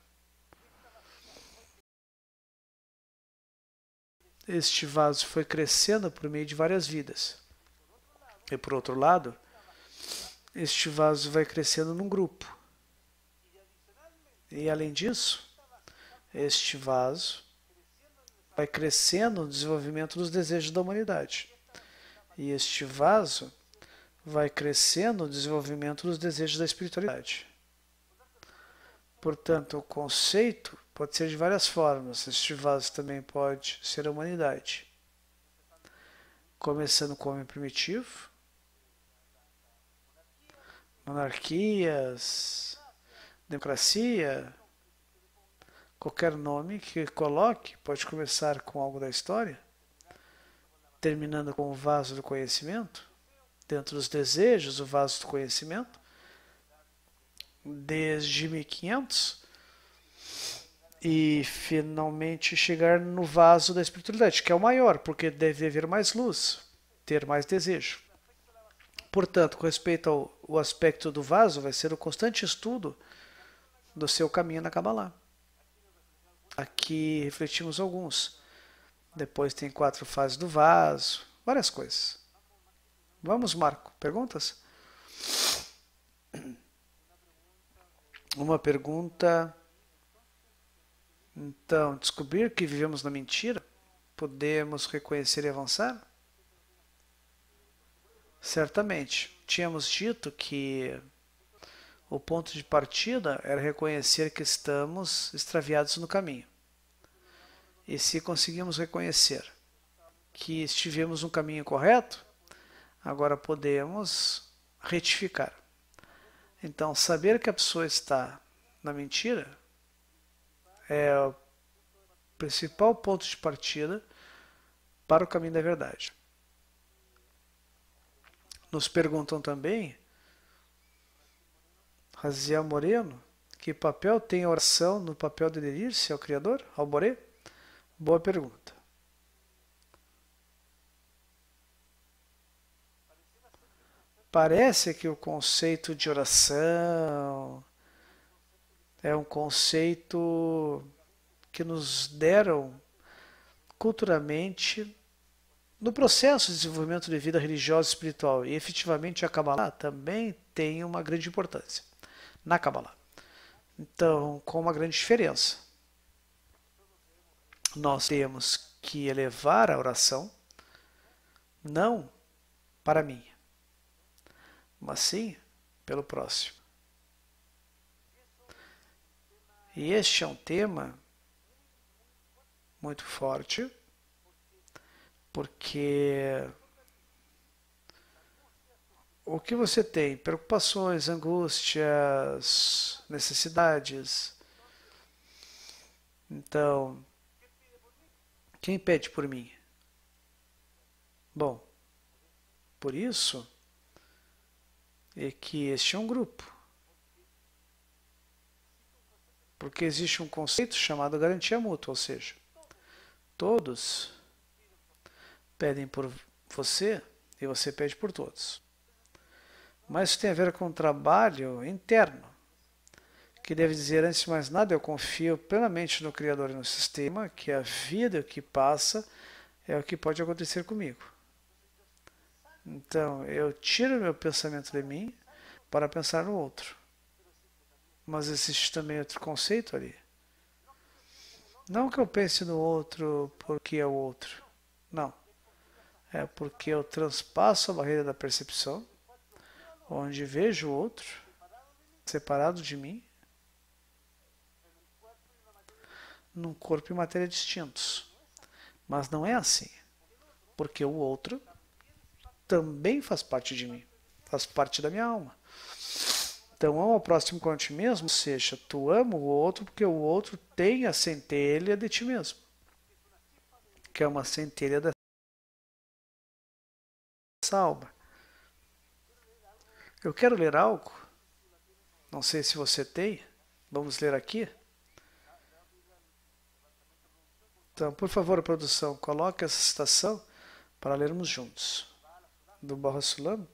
este vaso foi crescendo por meio de várias vidas. E por outro lado, este vaso vai crescendo num grupo. E além disso, este vaso vai crescendo no desenvolvimento dos desejos da humanidade. E este vaso vai crescendo no desenvolvimento dos desejos da espiritualidade. Portanto, o conceito pode ser de várias formas. Este vaso também pode ser a humanidade. Começando com o homem primitivo, monarquias, democracia, qualquer nome que coloque, pode começar com algo da história, terminando com o vaso do conhecimento, dentro dos desejos, o vaso do conhecimento, desde 1500, e finalmente chegar no vaso da espiritualidade, que é o maior, porque deve haver mais luz, ter mais desejo. Portanto, com respeito ao aspecto do vaso, vai ser o constante estudo do seu caminho na Kabbalah. Aqui refletimos alguns. Depois tem 4 fases do vaso, várias coisas. Vamos, Marco. Perguntas? Uma pergunta. Então, descobrir que vivemos na mentira? Podemos reconhecer e avançar? Certamente. Tínhamos dito que o ponto de partida era reconhecer que estamos extraviados no caminho. E se conseguimos reconhecer que estivemos no caminho correto, agora podemos retificar. Então, saber que a pessoa está na mentira é o principal ponto de partida para o caminho da verdade. Nos perguntam também, Raziel Moreno, que papel tem a oração no papel de aderir-se ao Criador, ao Boré? Boa pergunta. Parece que o conceito de oração é um conceito que nos deram culturalmente no processo de desenvolvimento de vida religiosa e espiritual. E efetivamente a Kabbalah também tem uma grande importância na Kabbalah. Então, com uma grande diferença. Nós temos que elevar a oração não para mim, mas sim pelo próximo. E este é um tema muito forte, porque o que você tem? Preocupações, angústias, necessidades. Então, Quem pede por mim? Bom, por isso é que este é um grupo. Porque existe um conceito chamado garantia mútua, ou seja, todos pedem por você e você pede por todos. Mas isso tem a ver com um trabalho interno, que deve dizer, antes de mais nada, eu confio plenamente no Criador e no sistema, que a vida que passa é o que pode acontecer comigo. Então, eu tiro meu pensamento de mim para pensar no outro. Mas existe também outro conceito ali. Não que eu pense no outro porque é o outro. Não. É porque eu transpasso a barreira da percepção, onde vejo o outro separado de mim, num corpo e matéria distintos. Mas não é assim. Porque o outro também faz parte de mim. Faz parte da minha alma. Então, ama o próximo como a ti mesmo, ou seja, tu ama o outro porque o outro tem a centelha de ti mesmo. Que é uma centelha dessa alma. Eu quero ler algo. Não sei se você tem. Vamos ler aqui. Então, por favor, produção, coloque essa citação para lermos juntos. Do Baruch Sulam,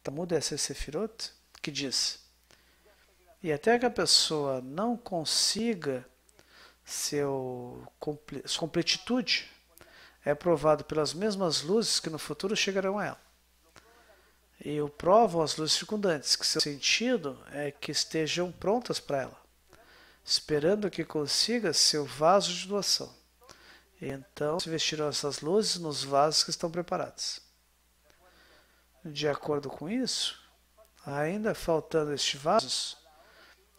Talmud Esser Sefirot, que diz: e até que a pessoa não consiga sua completitude, é provado pelas mesmas luzes que no futuro chegarão a ela. E o provam as luzes circundantes, que seu sentido é que estejam prontas para ela, esperando que consiga seu vaso de doação. E então se vestirão essas luzes nos vasos que estão preparados. De acordo com isso, ainda faltando estes vasos,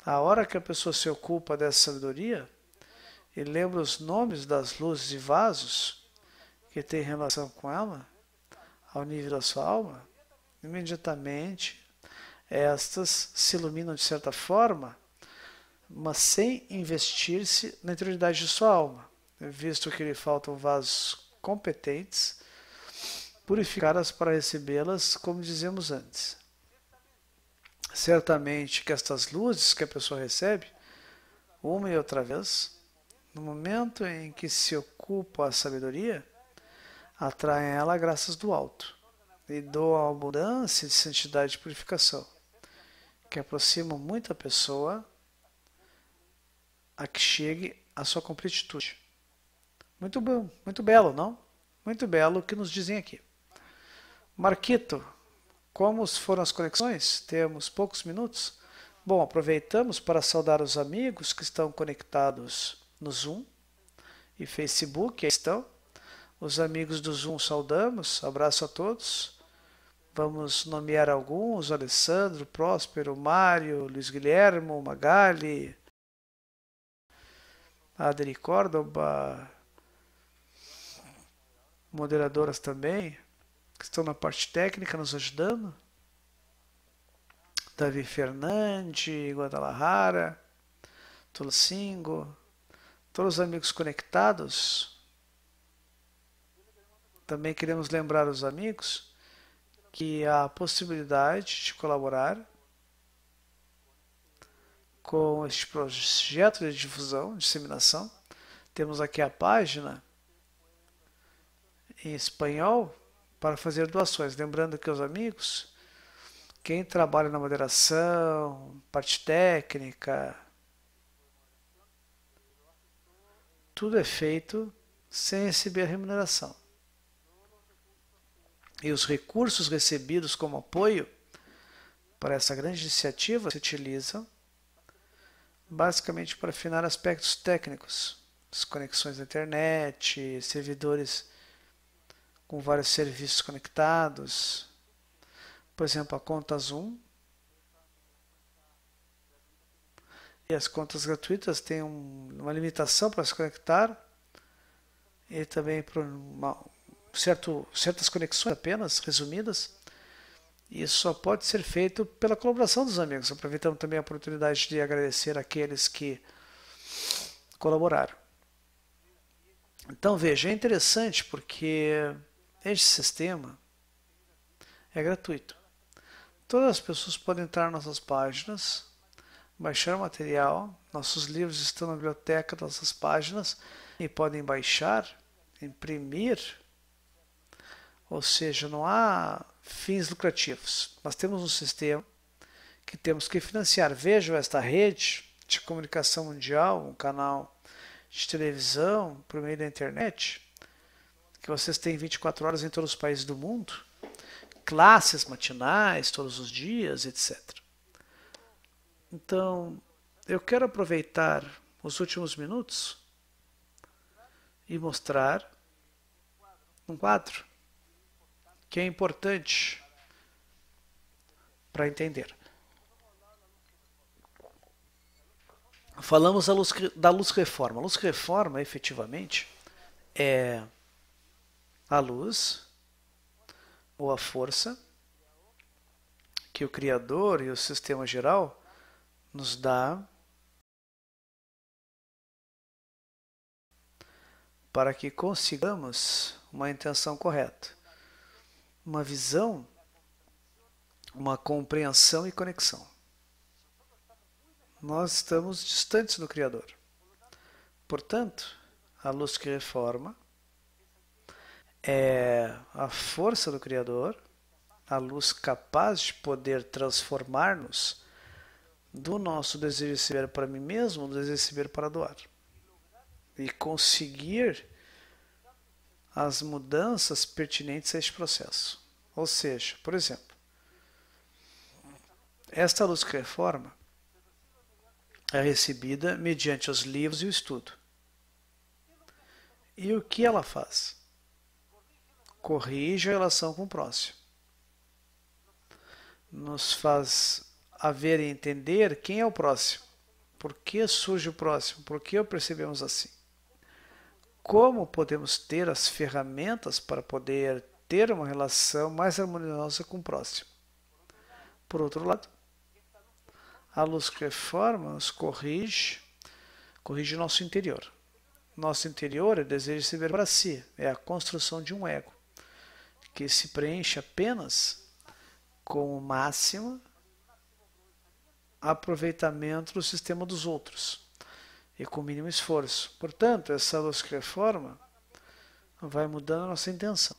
a hora que a pessoa se ocupa dessa sabedoria e lembra os nomes das luzes e vasos que têm relação com ela, ao nível da sua alma, imediatamente estas se iluminam de certa forma, mas sem investir-se na interioridade de sua alma, visto que lhe faltam vasos competentes, purificadas para recebê-las, como dizemos antes. Certamente que estas luzes que a pessoa recebe, uma e outra vez, no momento em que se ocupa a sabedoria, atraem a ela graças do alto e doam a abundância de santidade e purificação, que aproximam muito a pessoa a que chegue à sua completitude. Muito bom, muito belo, não? Muito belo o que nos dizem aqui. Marquito, como foram as conexões? Temos poucos minutos. Bom, aproveitamos para saudar os amigos que estão conectados no Zoom e Facebook. Aí estão. Os amigos do Zoom saudamos. Abraço a todos. Vamos nomear alguns: Alessandro, Próspero, Mário, Luiz Guilhermo, Magali, Adri Córdoba, moderadoras também, que estão na parte técnica nos ajudando. Davi Fernandes, Guadalajara, Tolcingo, todos os amigos conectados. Também queremos lembrar os amigos que há a possibilidade de colaborar com este projeto de difusão, disseminação. Temos aqui a página em espanhol para fazer doações. Lembrando que os amigos, quem trabalha na moderação, parte técnica, tudo é feito sem receber remuneração. E os recursos recebidos como apoio para essa grande iniciativa se utilizam basicamente para afinar aspectos técnicos, as conexões da internet, servidores com vários serviços conectados. Por exemplo, a conta Zoom. E as contas gratuitas têm uma limitação para se conectar e também para certas conexões apenas, resumidas. E isso só pode ser feito pela colaboração dos amigos. Aproveitamos também a oportunidade de agradecer aqueles que colaboraram. Então veja, é interessante porque este sistema é gratuito. Todas as pessoas podem entrar nas nossas páginas, baixar o material, nossos livros estão na biblioteca das nossas páginas e podem baixar, imprimir, ou seja, não há fins lucrativos. Nós temos um sistema que temos que financiar. Vejam esta rede de comunicação mundial, um canal de televisão por meio da internet, que vocês têm 24 horas em todos os países do mundo, classes matinais todos os dias, etc. Então, eu quero aproveitar os últimos minutos e mostrar um quadro que é importante para entender. Falamos da luz reforma. A luz reforma, efetivamente, é a luz ou a força que o Criador e o sistema geral nos dá para que consigamos uma intenção correta, uma visão, uma compreensão e conexão. Nós estamos distantes do Criador. Portanto, a luz que reforma é a força do Criador, a luz capaz de poder transformar-nos do nosso desejo de receber para mim mesmo, do desejo de receber para doar. E conseguir as mudanças pertinentes a este processo. Ou seja, por exemplo, esta luz que reforma é recebida mediante os livros e o estudo. E o que ela faz? Corrige a relação com o próximo. Nos faz haver e entender quem é o próximo. Por que surge o próximo? Por que o percebemos assim? Como podemos ter as ferramentas para poder ter uma relação mais harmoniosa com o próximo? Por outro lado, a luz que reforma nos corrige o nosso interior. Nosso interior é o desejo de se ver para si, é a construção de um ego, que se preenche apenas com o máximo aproveitamento do sistema dos outros e com o mínimo esforço. Portanto, essa luz que reforma vai mudando a nossa intenção.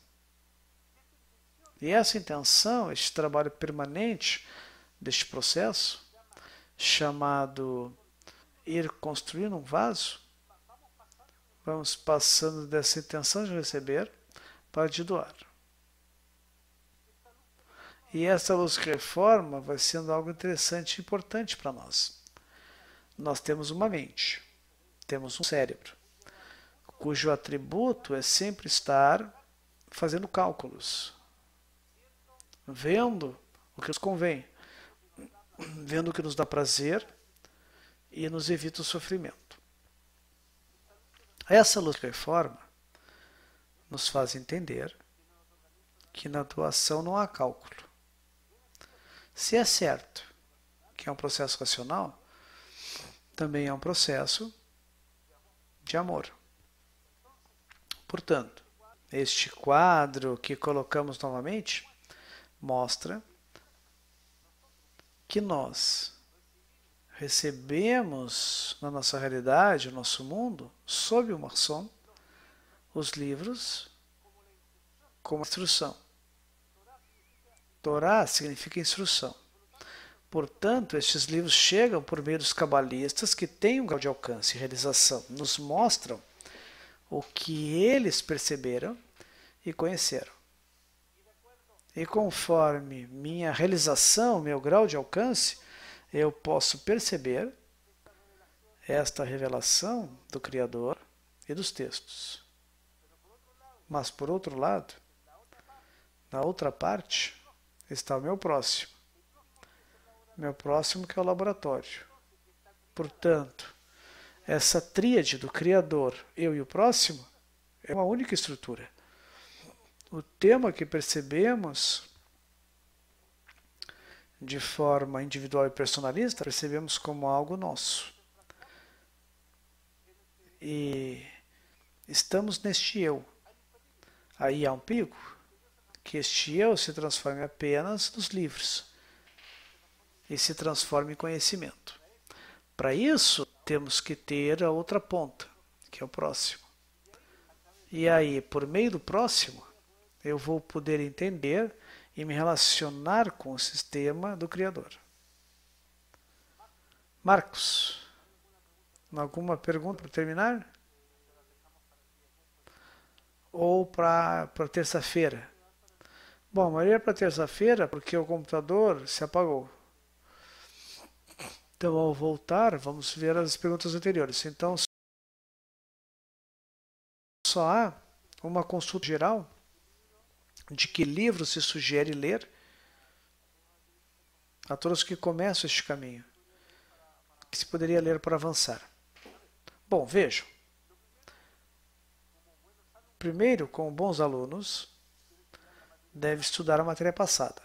E essa intenção, este trabalho permanente deste processo, chamado ir construindo um vaso, vamos passando dessa intenção de receber para de doar. E essa luz que reforma vai sendo algo interessante e importante para nós. Nós temos uma mente, temos um cérebro, cujo atributo é sempre estar fazendo cálculos, vendo o que nos convém, vendo o que nos dá prazer e nos evita o sofrimento. Essa luz que reforma nos faz entender que na doação não há cálculo. Se é certo que é um processo racional, também é um processo de amor. Portanto, este quadro que colocamos novamente mostra que nós recebemos na nossa realidade, no nosso mundo, sob uma som, os livros como instrução. Torá significa instrução. Portanto, estes livros chegam por meio dos cabalistas que têm um grau de alcance e realização, nos mostram o que eles perceberam e conheceram. E conforme minha realização, meu grau de alcance, eu posso perceber esta revelação do Criador e dos textos. Mas, por outro lado, na outra parte, está o meu próximo. Meu próximo que é o laboratório. Portanto, essa tríade do Criador, eu e o próximo, é uma única estrutura. O tema que percebemos de forma individual e personalista, percebemos como algo nosso. E Estamos neste eu. Aí há um perigo, que este eu se transforme apenas nos livros e se transforme em conhecimento. Para isso, temos que ter a outra ponta, que é o próximo. E aí, por meio do próximo, eu vou poder entender e me relacionar com o sistema do Criador. Marcos, alguma pergunta para terminar? Ou para terça-feira? Bom, a maioria é para terça-feira porque o computador se apagou. Então, ao voltar, vamos ver as perguntas anteriores. Então, só há uma consulta geral de que livro se sugere ler a todos que começam este caminho, que se poderia ler para avançar. Bom, vejam. Primeiro, como bons alunos, deve estudar a matéria passada.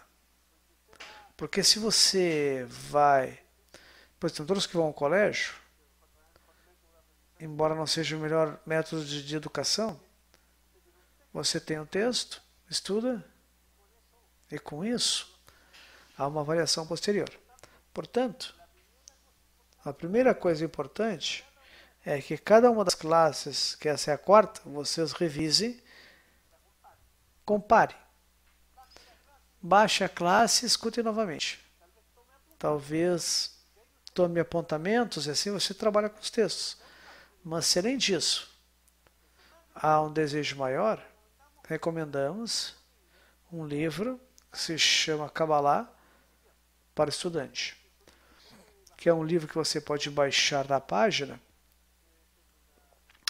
Porque se você vai... Por exemplo, todos que vão ao colégio, embora não seja o melhor método de educação, você tem um texto, estuda, e com isso há uma avaliação posterior. Portanto, a primeira coisa importante é que cada uma das classes, que essa é a quarta, vocês revisem, compare. Baixe a classe e escute novamente. Talvez tome apontamentos e assim você trabalha com os textos. Mas se além disso há um desejo maior, recomendamos um livro que se chama Kabbalah para estudante, que é um livro que você pode baixar na página,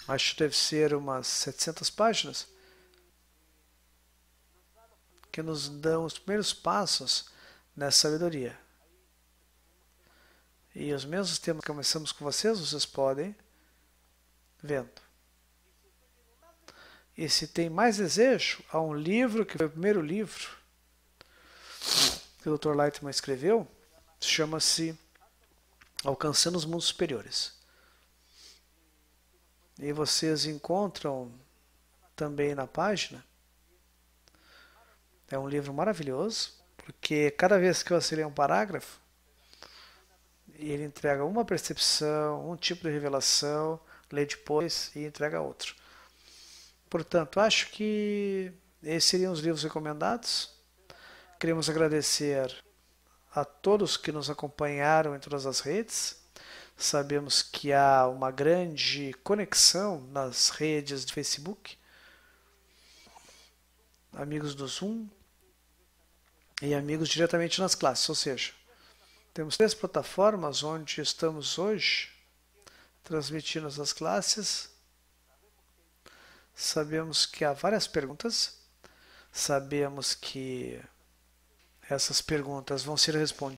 acho que deve ser umas 700 páginas, que nos dão os primeiros passos nessa sabedoria. E os mesmos temas que começamos com vocês podem vendo. E se tem mais desejo, há um livro, que foi o primeiro livro que o Dr. Lightman escreveu, chama-se Alcançando os Mundos Superiores. E vocês encontram também na página. É um livro maravilhoso, porque cada vez que você lê um parágrafo, ele entrega uma percepção, um tipo de revelação, lê depois e entrega outro. Portanto, acho que esses seriam os livros recomendados. Queremos agradecer a todos que nos acompanharam em todas as redes. Sabemos que há uma grande conexão nas redes de Facebook, amigos do Zoom e amigos diretamente nas classes, ou seja, temos 3 plataformas onde estamos hoje transmitindo as classes. Sabemos que há várias perguntas, sabemos que essas perguntas vão ser respondidas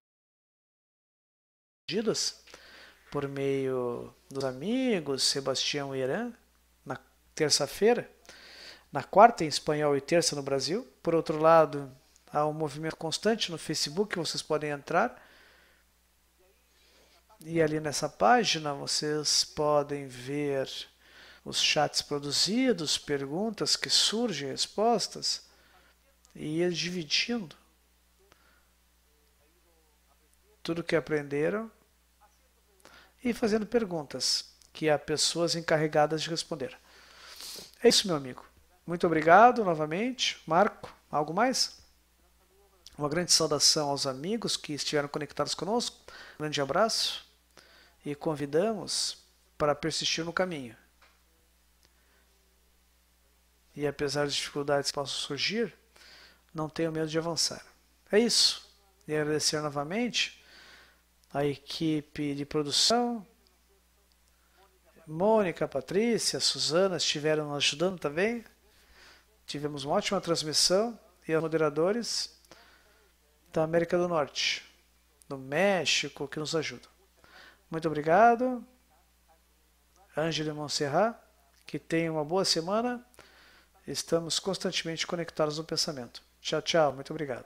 por meio dos amigos Sebastião e Irã, na terça-feira, na quarta em espanhol e terça no Brasil. Por outro lado, há um movimento constante no Facebook, vocês podem entrar. E ali nessa página vocês podem ver os chats produzidos, perguntas que surgem, respostas, e ir dividindo tudo que aprenderam e fazendo perguntas que há pessoas encarregadas de responder. É isso, meu amigo. Muito obrigado novamente. Marco, algo mais? Uma grande saudação aos amigos que estiveram conectados conosco. Um grande abraço e convidamos para persistir no caminho. E apesar das dificuldades que possam surgir, não tenham medo de avançar. É isso. E agradecer novamente a equipe de produção, Mônica, Patrícia, Suzana estiveram nos ajudando também. Tivemos uma ótima transmissão e os moderadores da América do Norte, do México, que nos ajudam. Muito obrigado. Ângela Montserrat, que tenha uma boa semana. Estamos constantemente conectados no pensamento. Tchau, tchau. Muito obrigado.